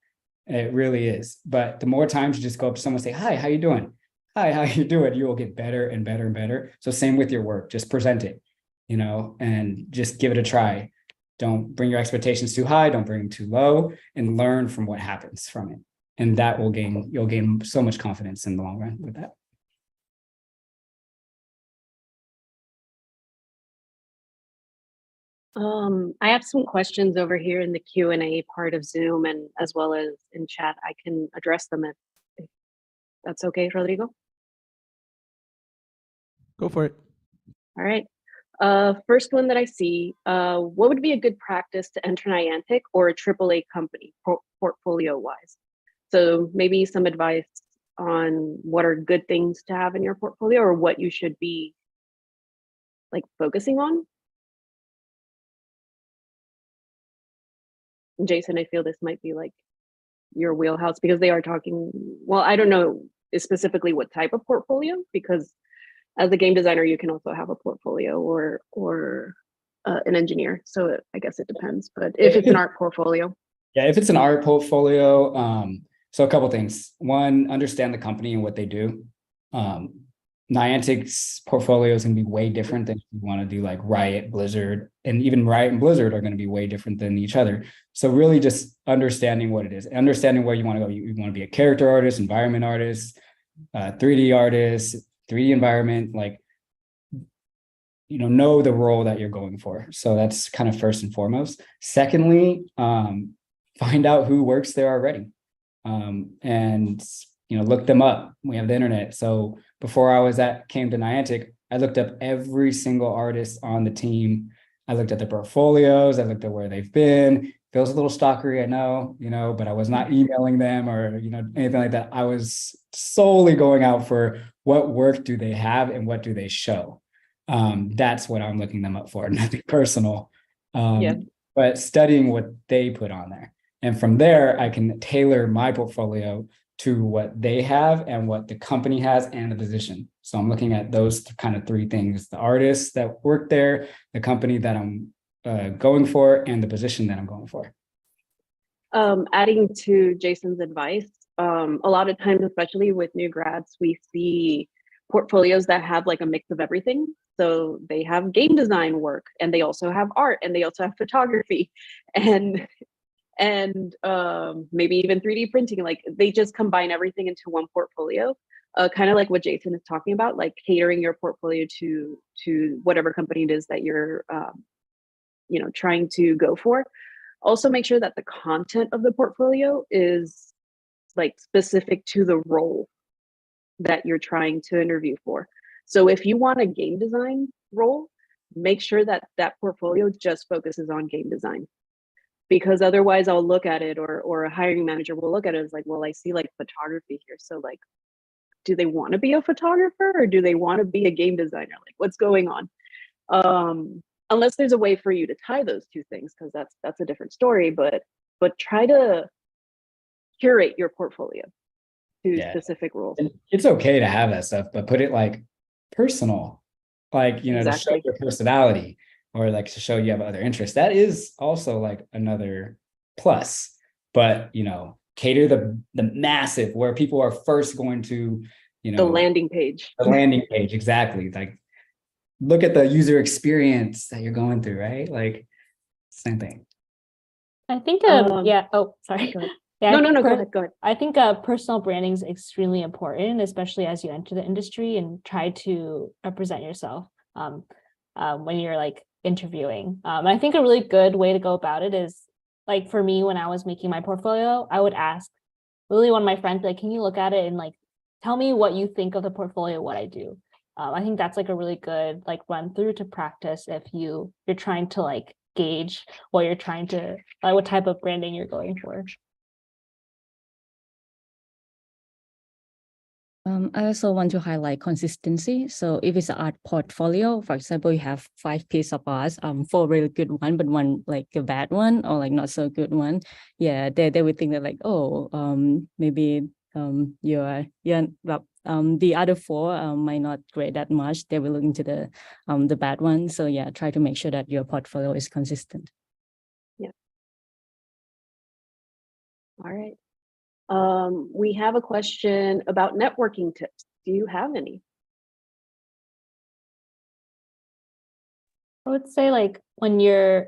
S5: It really is. But the more times you just go up to someone and say, hi, how you doing? Hi, how you doing? You will get better and better and better. So same with your work, just present it, and just give it a try. Don't bring your expectations too high, don't bring them too low, and learn from what happens from it. And that will you'll gain so much confidence in the long run with that.
S2: I have some questions over here in the Q&A part of Zoom and as well as in chat. I can address them if that's okay, Rodrigo.
S1: Go for it.
S2: All right. First one that I see, what would be a good practice to enter Niantic or a AAA company portfolio-wise? So maybe some advice on what are good things to have in your portfolio or what you should be like focusing on. Jason, I feel this might be like your wheelhouse because they are talking, well, I don't know specifically what type of portfolio, because as a game designer, you can also have a portfolio or an engineer. So I guess it depends, but if it's an art portfolio.
S5: Yeah, if it's an art portfolio, so a couple things. One, understand the company and what they do. Niantic's portfolio is going to be way different than if you want to do like Riot, Blizzard, and even Riot and Blizzard are going to be way different than each other. So really just understanding what it is, understanding where you want to go. You want to be a character artist, environment artist, 3D artist, 3D environment, like, know the role that you're going for. So that's kind of first and foremost. Secondly, find out who works there already. And look them up. We have the internet. So before came to Niantic, I looked up every single artist on the team. I looked at their portfolios. I looked at where they've been. Feels a little stalkery, I know, but I was not emailing them or, anything like that. I was solely going out for what work do they have and what do they show. That's what I'm looking them up for, nothing personal. But studying what they put on there. And from there, I can tailor my portfolio to what they have and what the company has and the position. So I'm looking at those kind of three things: the artists that work there, the company that I'm going for, and the position that I'm going for.
S2: Adding to Jason's advice, a lot of times, especially with new grads, we see portfolios that have like a mix of everything. So they have game design work, and they also have art, and they also have photography, and maybe even 3D printing. Like they just combine everything into one portfolio, kind of like what Jason is talking about, like catering your portfolio to whatever company it is that you're trying to go for. Also make sure that the content of the portfolio is like specific to the role that you're trying to interview for. So if you want a game design role, make sure that that portfolio just focuses on game design. Because otherwise I'll look at it, or a hiring manager will look at it as like, well, I see like photography here. So like, do they want to be a photographer or do they want to be a game designer? Like what's going on? Unless there's a way for you to tie those two things, because that's a different story, but try to curate your portfolio to specific roles.
S5: And it's okay to have that stuff, but put it like personal, like, to show your personality, or like to show you have other interests. That is also like another plus, but cater the massive, where people are first going to,
S2: the landing page.
S5: The landing page, exactly. Like look at the user experience that you're going through, right? Like same thing.
S6: I think oh, sorry.
S2: Go ahead.
S6: Yeah,
S2: no, go ahead.
S6: I think personal branding is extremely important, especially as you enter the industry and try to represent yourself when you're like interviewing. I think a really good way to go about it is, like for me, when I was making my portfolio, I would ask really one of my friends, like, can you look at it and like tell me what you think of the portfolio, what I do. I think that's like a really good like run through to practice if you're trying to like gauge what you're trying to what type of branding you're going for.
S7: I also want to highlight consistency. So if it's an art portfolio, for example, you have 5 pieces of art, 4 really good one, but one like a bad one or like not so good one. Yeah, they would think that like, oh, maybe the other 4 might not grade that much. They will look into the bad one. So yeah, try to make sure that your portfolio is consistent.
S2: Yeah. All right. We have a question about networking tips. Do you have any?
S6: I would say like when you're,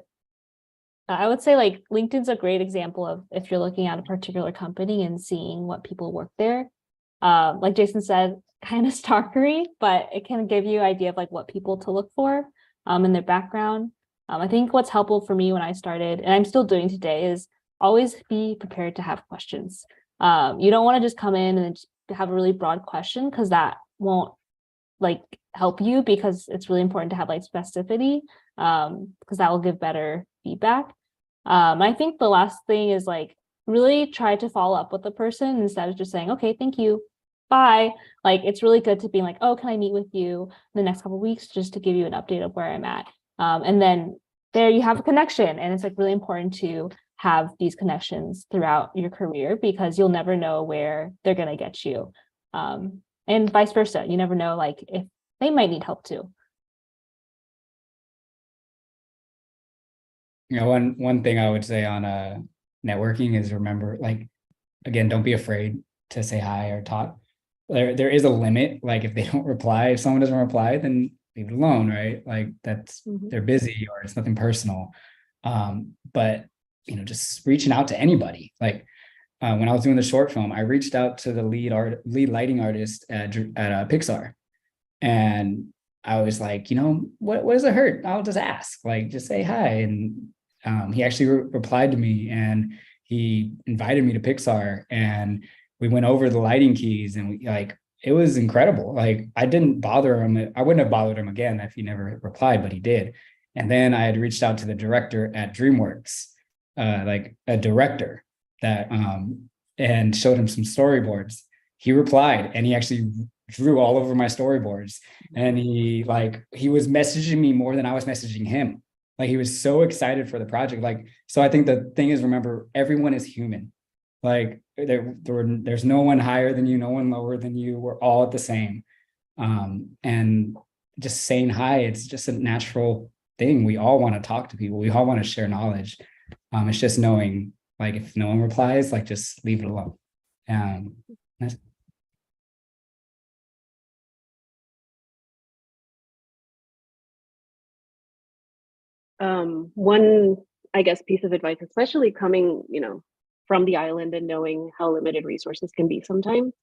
S6: I would say like LinkedIn's a great example of if you're looking at a particular company and seeing what people work there. Like Jason said, kind of stalkery, but it can give you an idea of like what people to look for in their background. I think what's helpful for me when I started, and I'm still doing today, is always be prepared to have questions. You don't want to just come in and just have a really broad question because that won't like help you, because it's really important to have like specificity because that will give better feedback. I think the last thing is like really try to follow up with the person instead of just saying, okay, thank you, bye. Like it's really good to be like, oh, can I meet with you in the next couple of weeks just to give you an update of where I'm at. And then there you have a connection, and it's like really important to have these connections throughout your career because you'll never know where they're going to get you. And vice versa. You never know, like if they might need help too.
S5: You know, one thing I would say on networking is remember, like, again, don't be afraid to say hi or talk. There is a limit. Like if they don't reply, if someone doesn't reply, then leave it alone, right? Like that's they're busy or it's nothing personal. But you know, just reaching out to anybody. Like when I was doing the short film, I reached out to the lead lighting artist at Pixar, and I was like, you know, what does it hurt? I'll just ask, like, just say hi. And he actually replied to me, and he invited me to Pixar, and we went over the lighting keys, and we like, it was incredible. Like I didn't bother him. I wouldn't have bothered him again if he never replied, but he did. And then I had reached out to the director at DreamWorks, like a director that, and showed him some storyboards. He replied, and he actually drew all over my storyboards, and he was messaging me more than I was messaging him. Like he was so excited for the project. Like, so I think the thing is, remember, everyone is human. Like there's no one higher than you, no one lower than you. We're all at the same. And just saying hi, it's just a natural thing. We all want to talk to people. We all want to share knowledge. It's just knowing, like, if no one replies, like, just leave it alone.
S2: One, I guess, piece of advice, especially coming, you know, from the island and knowing how limited resources can be sometimes,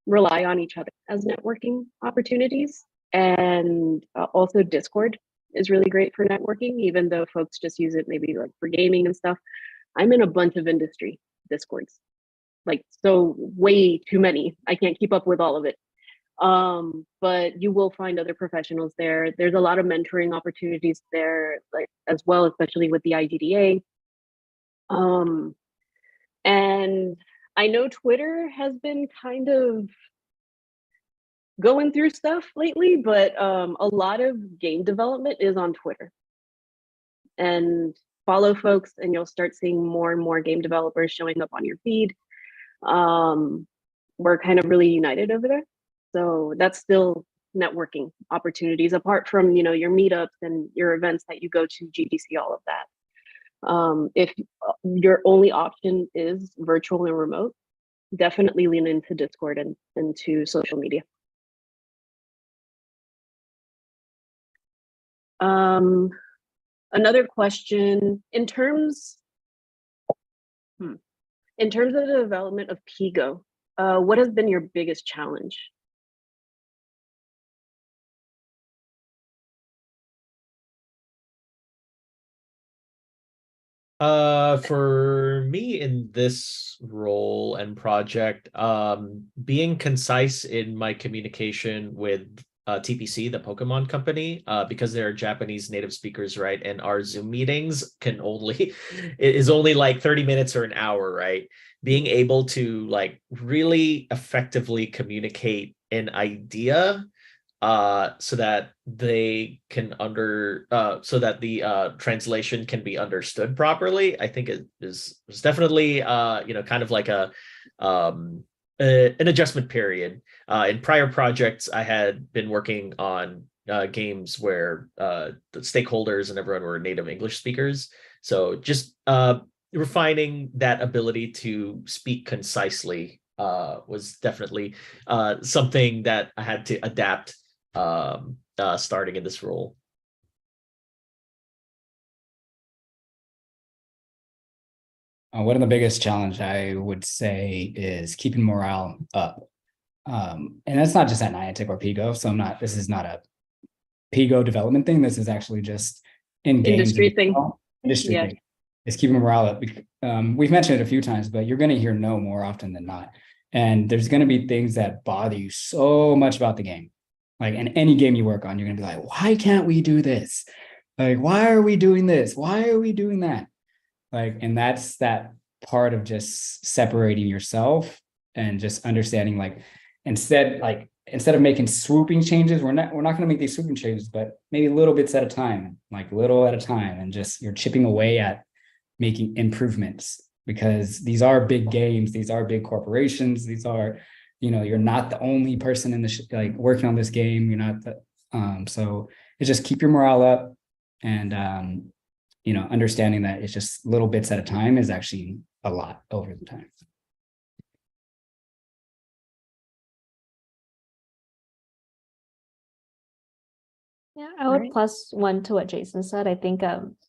S2: rely on each other as networking opportunities. And also Discord is really great for networking, even though folks just use it maybe like for gaming and stuff. I'm in a bunch of industry Discords, like so way too many. I can't keep up with all of it. But you will find other professionals there. There's a lot of mentoring opportunities there, like as well, especially with the IDDA. And I know Twitter has been kind of going through stuff lately, but a lot of game development is on Twitter. And follow folks, and you'll start seeing more and more game developers showing up on your feed. We're kind of really united over there. So that's still networking opportunities apart from, you know, your meetups and your events that you go to, GDC, all of that. If your only option is virtual and remote, definitely lean into Discord and into social media. Another question, in terms of the development of PGO, what has been your biggest challenge?
S4: For me in this role and project, being concise in my communication with TPC, the Pokemon company, because they're Japanese native speakers, right? And our Zoom meetings can only is only like 30 minutes or an hour, right? Being able to like really effectively communicate an idea so that they can so that the translation can be understood properly, I think it is definitely kind of like an adjustment period. In prior projects, I had been working on games where the stakeholders and everyone were native English speakers. So just refining that ability to speak concisely was definitely something that I had to adapt starting in this role.
S5: One of the biggest challenge I would say is keeping morale up. And that's not just at Niantic or Pigo. So this is not a Pigo development thing. This is actually just in games.
S2: Industry thing.
S5: Industry thing. It's keeping morale up. We've mentioned it a few times, but you're going to hear no more often than not. And there's going to be things that bother you so much about the game. Like in any game you work on, you're going to be like, why can't we do this? Like, why are we doing this? Why are we doing that? Like, and that's that part of just separating yourself and just understanding, like, instead of making swooping changes, we're not going to make these swooping changes, but maybe little bits at a time, like little at a time, and just you're chipping away at making improvements, because these are big games, these are big corporations, these are, you're not the only person in the like working on this game. You're not the so it's just keep your morale up, and understanding that it's just little bits at a time is actually a lot over the time.
S6: Yeah, I would plus one to what Jason said. I think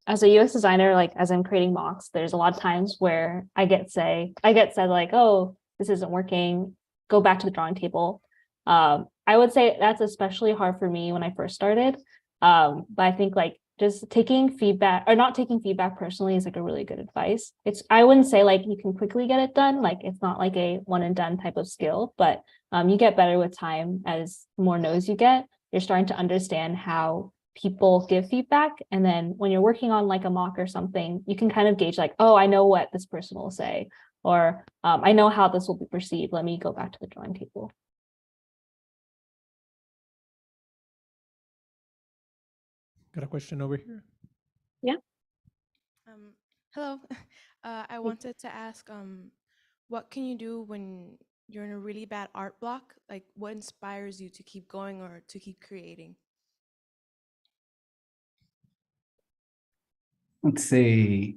S6: as a UX designer, like as I'm creating mocks, there's a lot of times where I get said like, oh, this isn't working, go back to the drawing table. I would say that's especially hard for me when I first started. But I think like just taking feedback or not taking feedback personally is like a really good advice. I wouldn't say like you can quickly get it done. Like it's not like a one and done type of skill, but you get better with time. As more no's you get, you're starting to understand how people give feedback. And then when you're working on like a mock or something, you can kind of gauge like, oh, I know what this person will say, or I know how this will be perceived. Let me go back to the drawing table.
S1: Got a question over here.
S2: Yeah.
S9: Hello. I wanted to ask, what can you do when you're in a really bad art block? Like, what inspires you to keep going or to keep creating?
S5: Let's see.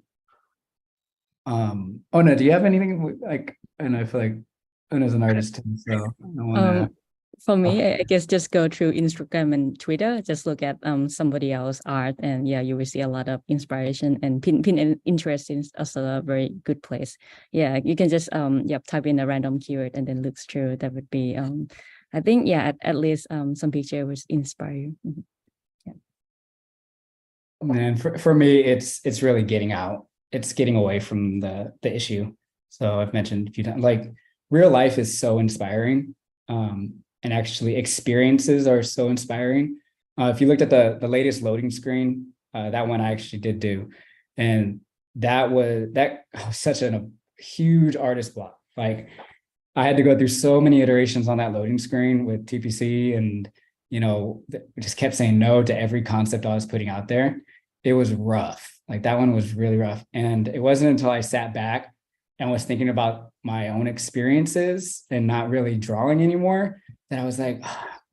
S5: Ona, do you have anything like? And I feel like Ona's an artist too, so I want to.
S7: For me, I guess just go through Instagram and Twitter. Just look at somebody else's art, and yeah, you will see a lot of inspiration, and pin interest is also a very good place. Yeah, you can just type in a random keyword and then look through. That would be I think at least some picture would inspire you. Yeah.
S5: And for me, it's really getting out. It's getting away from the issue. So I've mentioned a few times, like real life is so inspiring. And actually experiences are so inspiring. If you looked at the latest loading screen, that one I actually did do. And that was such a huge artist block. Like I had to go through so many iterations on that loading screen with TPC, and we just kept saying no to every concept I was putting out there. It was rough. Like that one was really rough. And it wasn't until I sat back and was thinking about my own experiences and not really drawing anymore that I was like,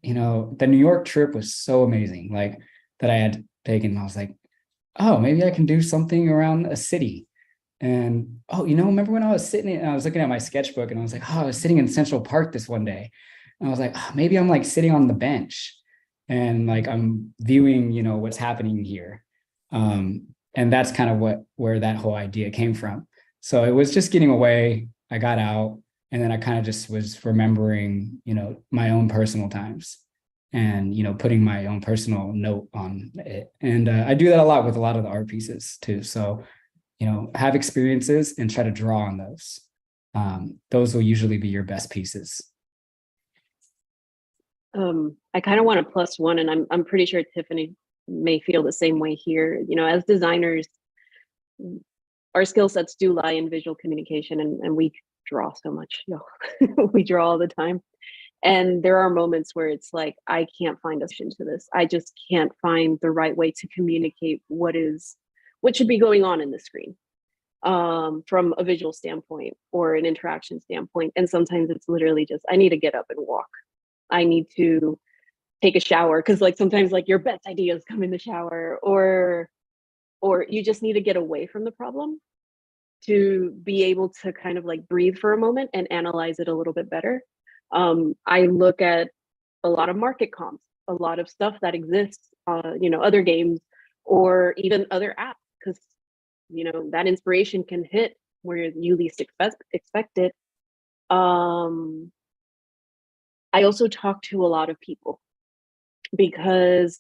S5: the New York trip was so amazing, like that I had taken. I was like, oh, maybe I can do something around a city. And remember when I was sitting and I was looking at my sketchbook and I was like, oh, I was sitting in Central Park this one day. And I was like, oh, maybe I'm like sitting on the bench and like I'm viewing, what's happening here. And that's kind of where that whole idea came from. So it was just getting away. I got out, and then I kind of just was remembering, my own personal times and, putting my own personal note on it. And I do that a lot with a lot of the art pieces too. So, have experiences and try to draw on those. Those will usually be your best pieces.
S2: I kind of want a plus one, and I'm pretty sure Tiffany may feel the same way here. You know, as designers, our skill sets do lie in visual communication, and we draw so much. We draw all the time. And there are moments where it's like, I can't find a solution to this. I just can't find the right way to communicate what should be going on in the screen, from a visual standpoint or an interaction standpoint. And sometimes it's literally just, I need to get up and walk. I need to take a shower, because like sometimes like your best ideas come in the shower, or you just need to get away from the problem to be able to kind of like breathe for a moment and analyze it a little bit better. I look at a lot of market comps, a lot of stuff that exists, other games or even other apps, because that inspiration can hit where you least expect it. I also talk to a lot of people, because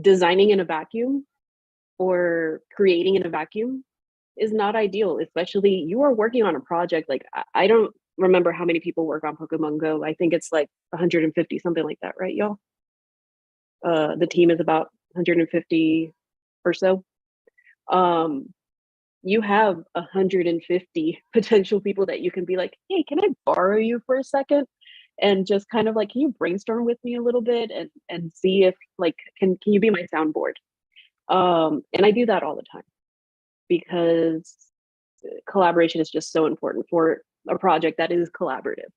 S2: designing in a vacuum or creating in a vacuum is not ideal, especially you are working on a project. Like I don't remember how many people work on Pokemon Go. I think it's like 150, something like that, right, y'all? The team is about 150 or so. You have 150 potential people that you can be like, hey, can I borrow you for a second? And just kind of like, can you brainstorm with me a little bit and see if like, can you be my soundboard? And I do that all the time, because collaboration is just so important for a project that is collaborative.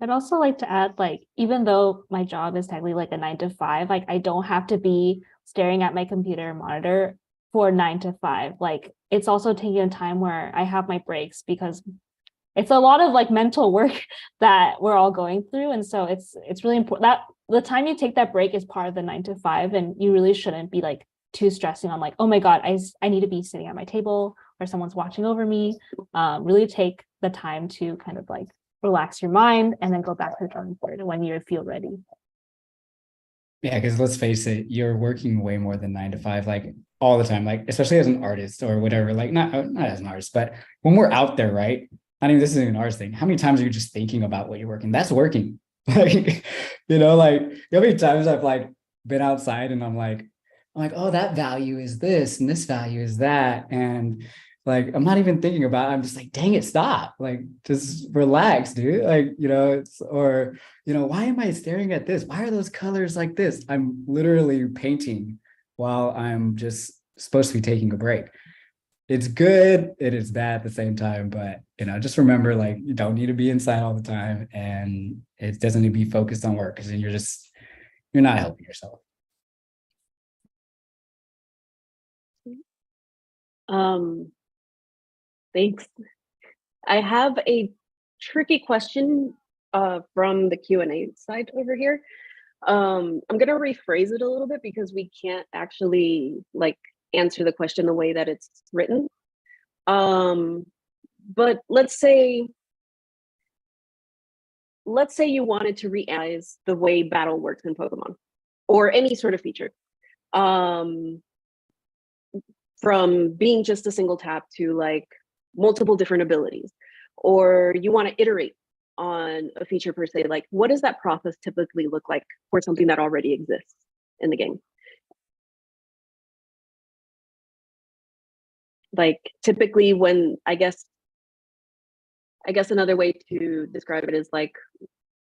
S6: I'd also like to add, like, even though my job is technically like a 9 to 5, like I don't have to be staring at my computer monitor for 9 to 5. Like it's also taking a time where I have my breaks, because it's a lot of like mental work that we're all going through. And so it's really important that the time you take that break is part of the 9 to 5, and you really shouldn't be like too stressing on like, oh my God, I need to be sitting at my table or someone's watching over me. Really take the time to kind of like relax your mind and then go back to the drawing board when you feel ready.
S5: Yeah, because let's face it, you're working way more than 9 to 5, like all the time, like especially as an artist or whatever, like not as an artist, but when we're out there, right? I mean, this isn't an artist thing. How many times are you just thinking about what you're working? That's working. Like, like how many times I've like been outside and I'm like, oh, that value is this and this value is that. And like, I'm not even thinking about it. I'm just like, dang it, stop. Like, just relax, dude. Like, why am I staring at this? Why are those colors like this? I'm literally painting while I'm just supposed to be taking a break. It's good, it is bad at the same time, but just remember, like, you don't need to be inside all the time, and it doesn't need to be focused on work, because then you're not helping yourself.
S2: Thanks. I have a tricky question from the Q&A side over here. I'm gonna rephrase it a little bit, because we can't actually like answer the question the way that it's written. But let's say you wanted to reanalyze the way battle works in Pokemon, or any sort of feature, from being just a single tap to like multiple different abilities, or you want to iterate on a feature per se. Like, what does that process typically look like for something that already exists in the game? Like typically when, I guess another way to describe it is like,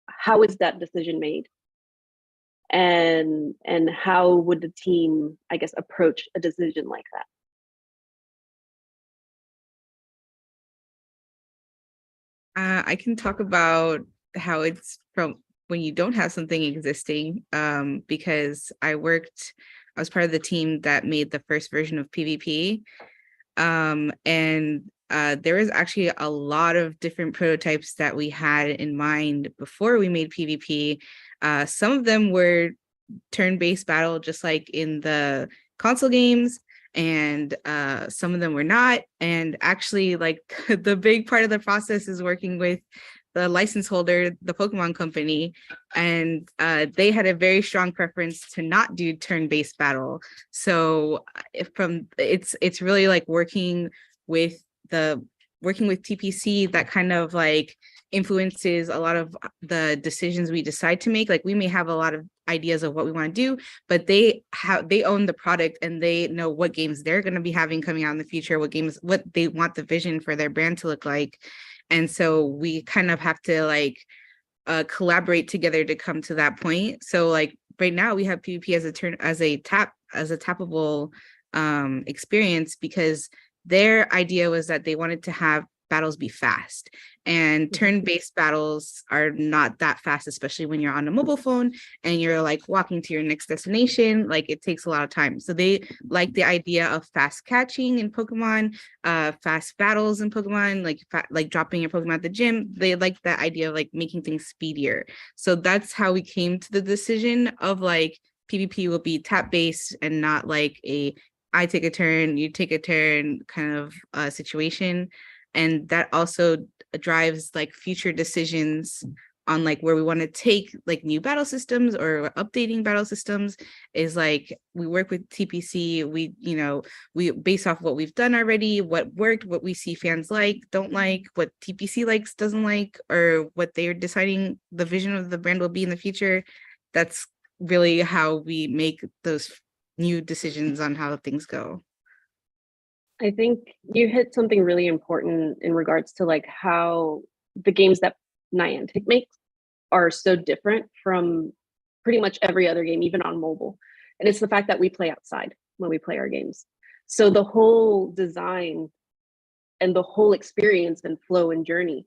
S2: how is that decision made? And how would the team, I guess, approach a decision like that?
S3: I can talk about how it's from when you don't have something existing, because I was part of the team that made the first version of PvP. And there was actually a lot of different prototypes that we had in mind before we made PvP. Some of them were turn-based battle, just like in the console games, and some of them were not. And actually, like, the big part of the process is working with the license holder, the Pokemon company, and they had a very strong preference to not do turn-based battle. So it's really like working with TPC that kind of like influences a lot of the decisions we decide to make. Like we may have a lot of ideas of what we want to do, but they own the product and they know what games they're going to be having coming out in the future, what they want the vision for their brand to look like. And so we kind of have to like collaborate together to come to that point. So like right now we have PvP as a tappable experience, because their idea was that they wanted to have battles be fast, and turn-based battles are not that fast, especially when you're on a mobile phone and you're like walking to your next destination. Like it takes a lot of time. So they like the idea of fast catching in Pokemon, fast battles in Pokemon, like dropping your Pokemon at the gym. They like that idea of like making things speedier. So that's how we came to the decision of like PvP will be tap based and not like I take a turn, you take a turn kind of situation. And that also drives like future decisions on like where we want to take like new battle systems or updating battle systems. Is like we work with TPC, we base off what we've done already, what worked, what we see fans like, don't like, what TPC likes, doesn't like, or what they're deciding the vision of the brand will be in the future. That's really how we make those new decisions on how things go.
S2: I think you hit something really important in regards to like how the games that Niantic makes are so different from pretty much every other game, even on mobile. And it's the fact that we play outside when we play our games. So the whole design and the whole experience and flow and journey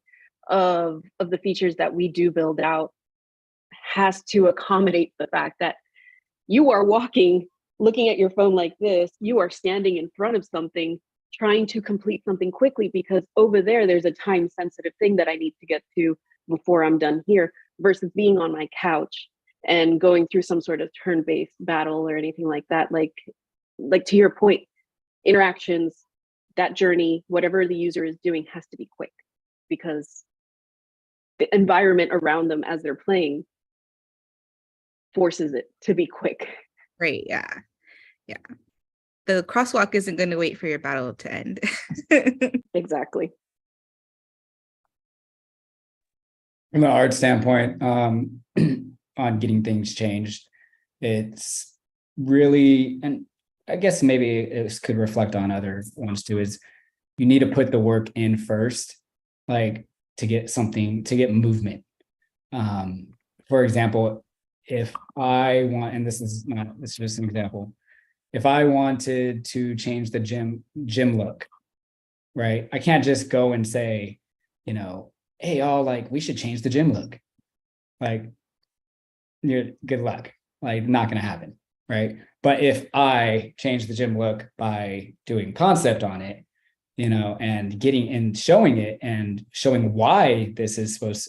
S2: of the features that we do build out has to accommodate the fact that you are walking, looking at your phone like this, you are standing in front of something, trying to complete something quickly, because over there's a time sensitive thing that I need to get to before I'm done here, versus being on my couch and going through some sort of turn-based battle or anything like that. Like to your point, interactions, that journey, whatever the user is doing has to be quick, because the environment around them as they're playing forces it to be quick.
S3: Right, yeah. The crosswalk isn't going to wait for your battle to end.
S2: Exactly.
S5: From the art standpoint, on getting things changed, it's really, and I guess maybe it could reflect on other ones too, is you need to put the work in first, like to get movement. For example, if I want, and this is just an example, if I wanted to change the gym look, right? I can't just go and say, hey, y'all, like we should change the gym look. Like, good luck. Like, not gonna happen, right? But if I change the gym look by doing concept on it, and showing it and showing why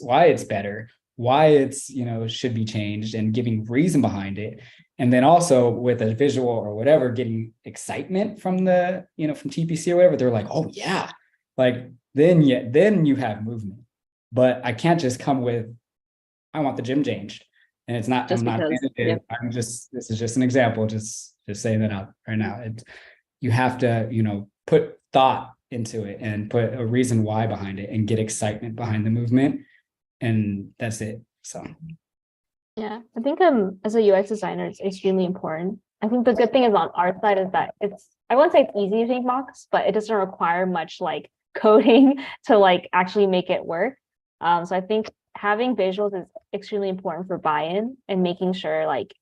S5: why it's better, why it's should be changed, and giving reason behind it, and then also with a visual or whatever, getting excitement from the from TPC or whatever, they're like, oh yeah, like then you have movement. But I can't just come with, I want the gym changed, and it's not.
S2: Just
S5: I'm not.
S2: because,
S5: I'm just. This is just an example. Just saying that out right now. You have to put thought into it and put a reason why behind it and get excitement behind the movement, and that's it. So
S6: yeah, I think as a UX designer, it's extremely important. I think the good thing is on our side is that I won't say it's easy to make mocks, but it doesn't require much like coding to like actually make it work. So I think having visuals is extremely important for buy-in and making sure like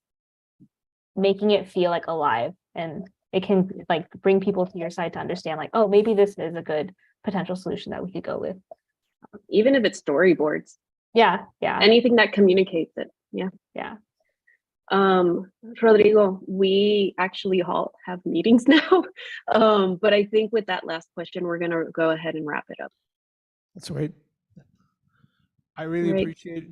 S6: making it feel like alive, and it can like bring people to your side to understand like, oh, maybe this is a good potential solution that we could go with.
S2: Even if it's storyboards.
S6: Yeah.
S2: Anything that communicates it. Yeah. Rodrigo, we actually all have meetings now. But I think with that last question, we're gonna go ahead and wrap it up.
S1: That's great. I really appreciate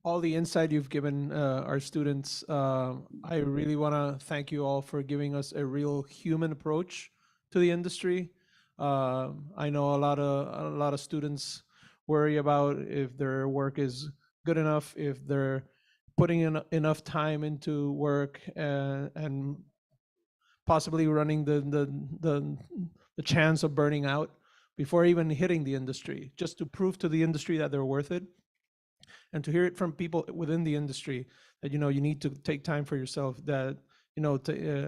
S1: all the insight you've given our students. I really want to thank you all for giving us a real human approach to the industry. I know a lot of students worry about if their work is good enough, if they're putting in enough time into work, and possibly running the chance of burning out before even hitting the industry, just to prove to the industry that they're worth it. And to hear it from people within the industry that, you need to take time for yourself, that,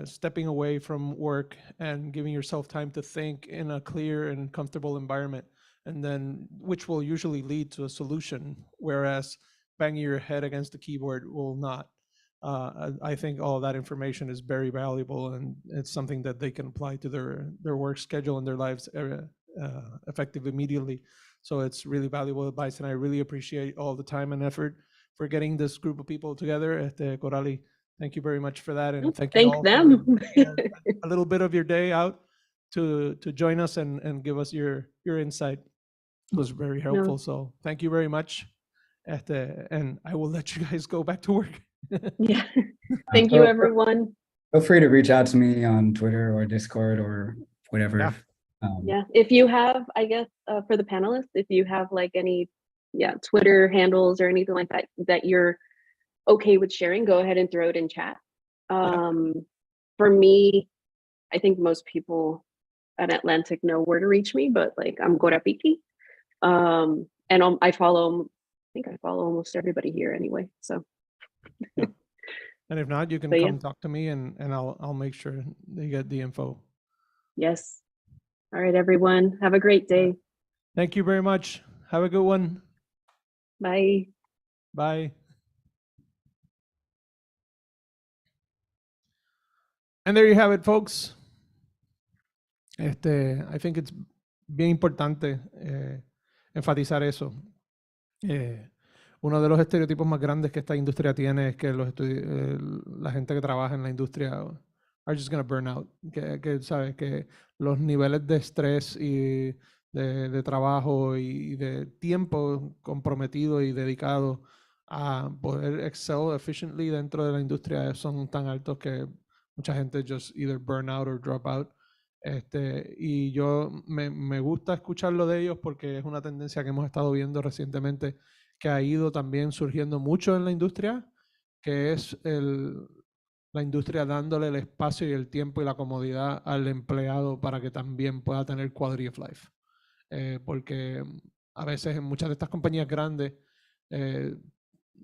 S1: stepping away from work and giving yourself time to think in a clear and comfortable environment, and then which will usually lead to a solution, whereas banging your head against the keyboard will not. I think all that information is very valuable, and it's something that they can apply to their work schedule and their lives effective immediately. So it's really valuable advice, and I really appreciate all the time and effort for getting this group of people together. Corali, thank you very much for that, and thank you all
S2: them.
S1: for a little bit of your day out to join us and give us your insight. It was very helpful. So thank you very much. And I will let you guys go back to work.
S2: Yeah. Thank you, everyone.
S5: Feel free to reach out to me on Twitter or Discord or whatever.
S1: Yeah.
S2: Yeah, if you have, I guess, for the panelists, if you have like any, Twitter handles or anything like that you're okay with sharing, go ahead and throw it in chat. For me, I think most people at Atlantic know where to reach me, but like I'm Gorapiki. And I follow almost everybody here anyway. So.
S1: Yeah. And if not, you can come talk to me, and I'll make sure they get the info.
S2: Yes. All right, everyone. Have a great day.
S1: Thank you very much. Have a good one.
S2: Bye.
S1: Bye. And there you have it, folks. I think it's bien importante enfatizar eso. Uno de los estereotipos más grandes que esta industria tiene es que la gente que trabaja en la industria are just going to burn out. ¿Sabes? Que los niveles de estrés y de trabajo y de tiempo comprometido y dedicado a poder excel efficiently dentro de la industria son tan altos que mucha gente just either burn out or drop out. Y yo me gusta escucharlo de ellos porque es una tendencia que hemos estado viendo recientemente, que ha ido también surgiendo mucho en la industria, que es la industria dándole el espacio y el tiempo y la comodidad al empleado para que también pueda tener quality of life. Porque a veces en muchas de estas compañías grandes,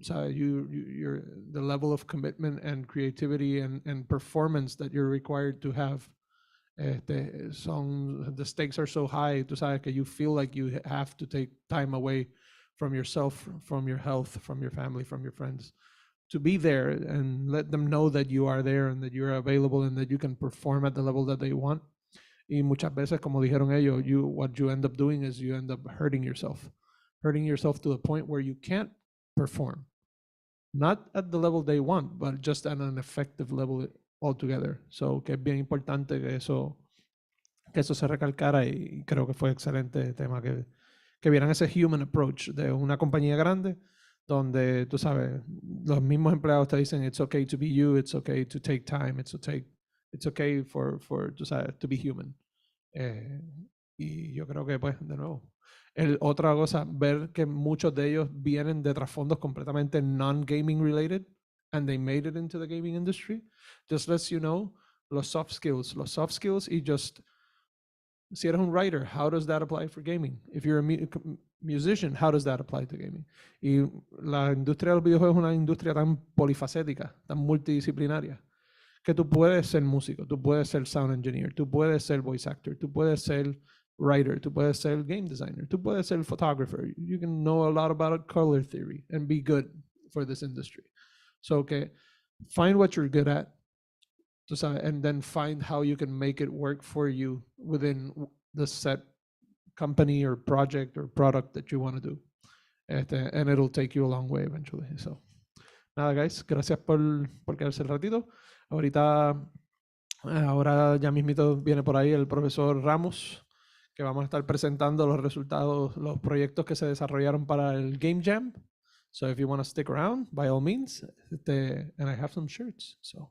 S1: ¿sabes? The level of commitment and creativity and performance that you're required to have, the stakes are so high, tú sabes, que you feel like you have to take time away from yourself, from your health, from your family, from your friends, to be there and let them know that you are there and that you're available and that you can perform at the level that they want. Y muchas veces, como dijeron ellos, what you end up doing is you end up hurting yourself to the point where you can't perform, not at the level they want, but just at an effective level altogether. So que es bien importante que eso se recalcara, y creo que fue excelente tema que vieran ese human approach de una compañía grande donde, tú sabes, los mismos empleados te dicen it's okay to be you, it's okay to take time, it's okay for tú sabes, to be human. Y yo creo que, pues, de nuevo, otra cosa, ver que muchos de ellos vienen de trasfondos completamente non-gaming related and they made it into the gaming industry, just lets you know los soft skills y just, si eres un writer, how does that apply for gaming? If you're a musician, how does that apply to gaming? Y la industria de los videojuegos es una industria tan polifacética, tan multidisciplinaria, que tú puedes ser músico, tú puedes ser sound engineer, tú puedes ser voice actor, tú puedes ser writer, tú puedes ser game designer, tú puedes ser photographer. You can know a lot about color theory and be good for this industry. So que find what you're good at, and then find how you can make it work for you within the set company or project or product that you want to do. And it'll take you a long way eventually. So, nada, guys, gracias por quedarse el ratito. Ahora ya mismito viene por ahí el profesor Ramos, que vamos a estar presentando los resultados, los proyectos que se desarrollaron para el Game Jam. So if you want to stick around, by all means, and I have some shirts, so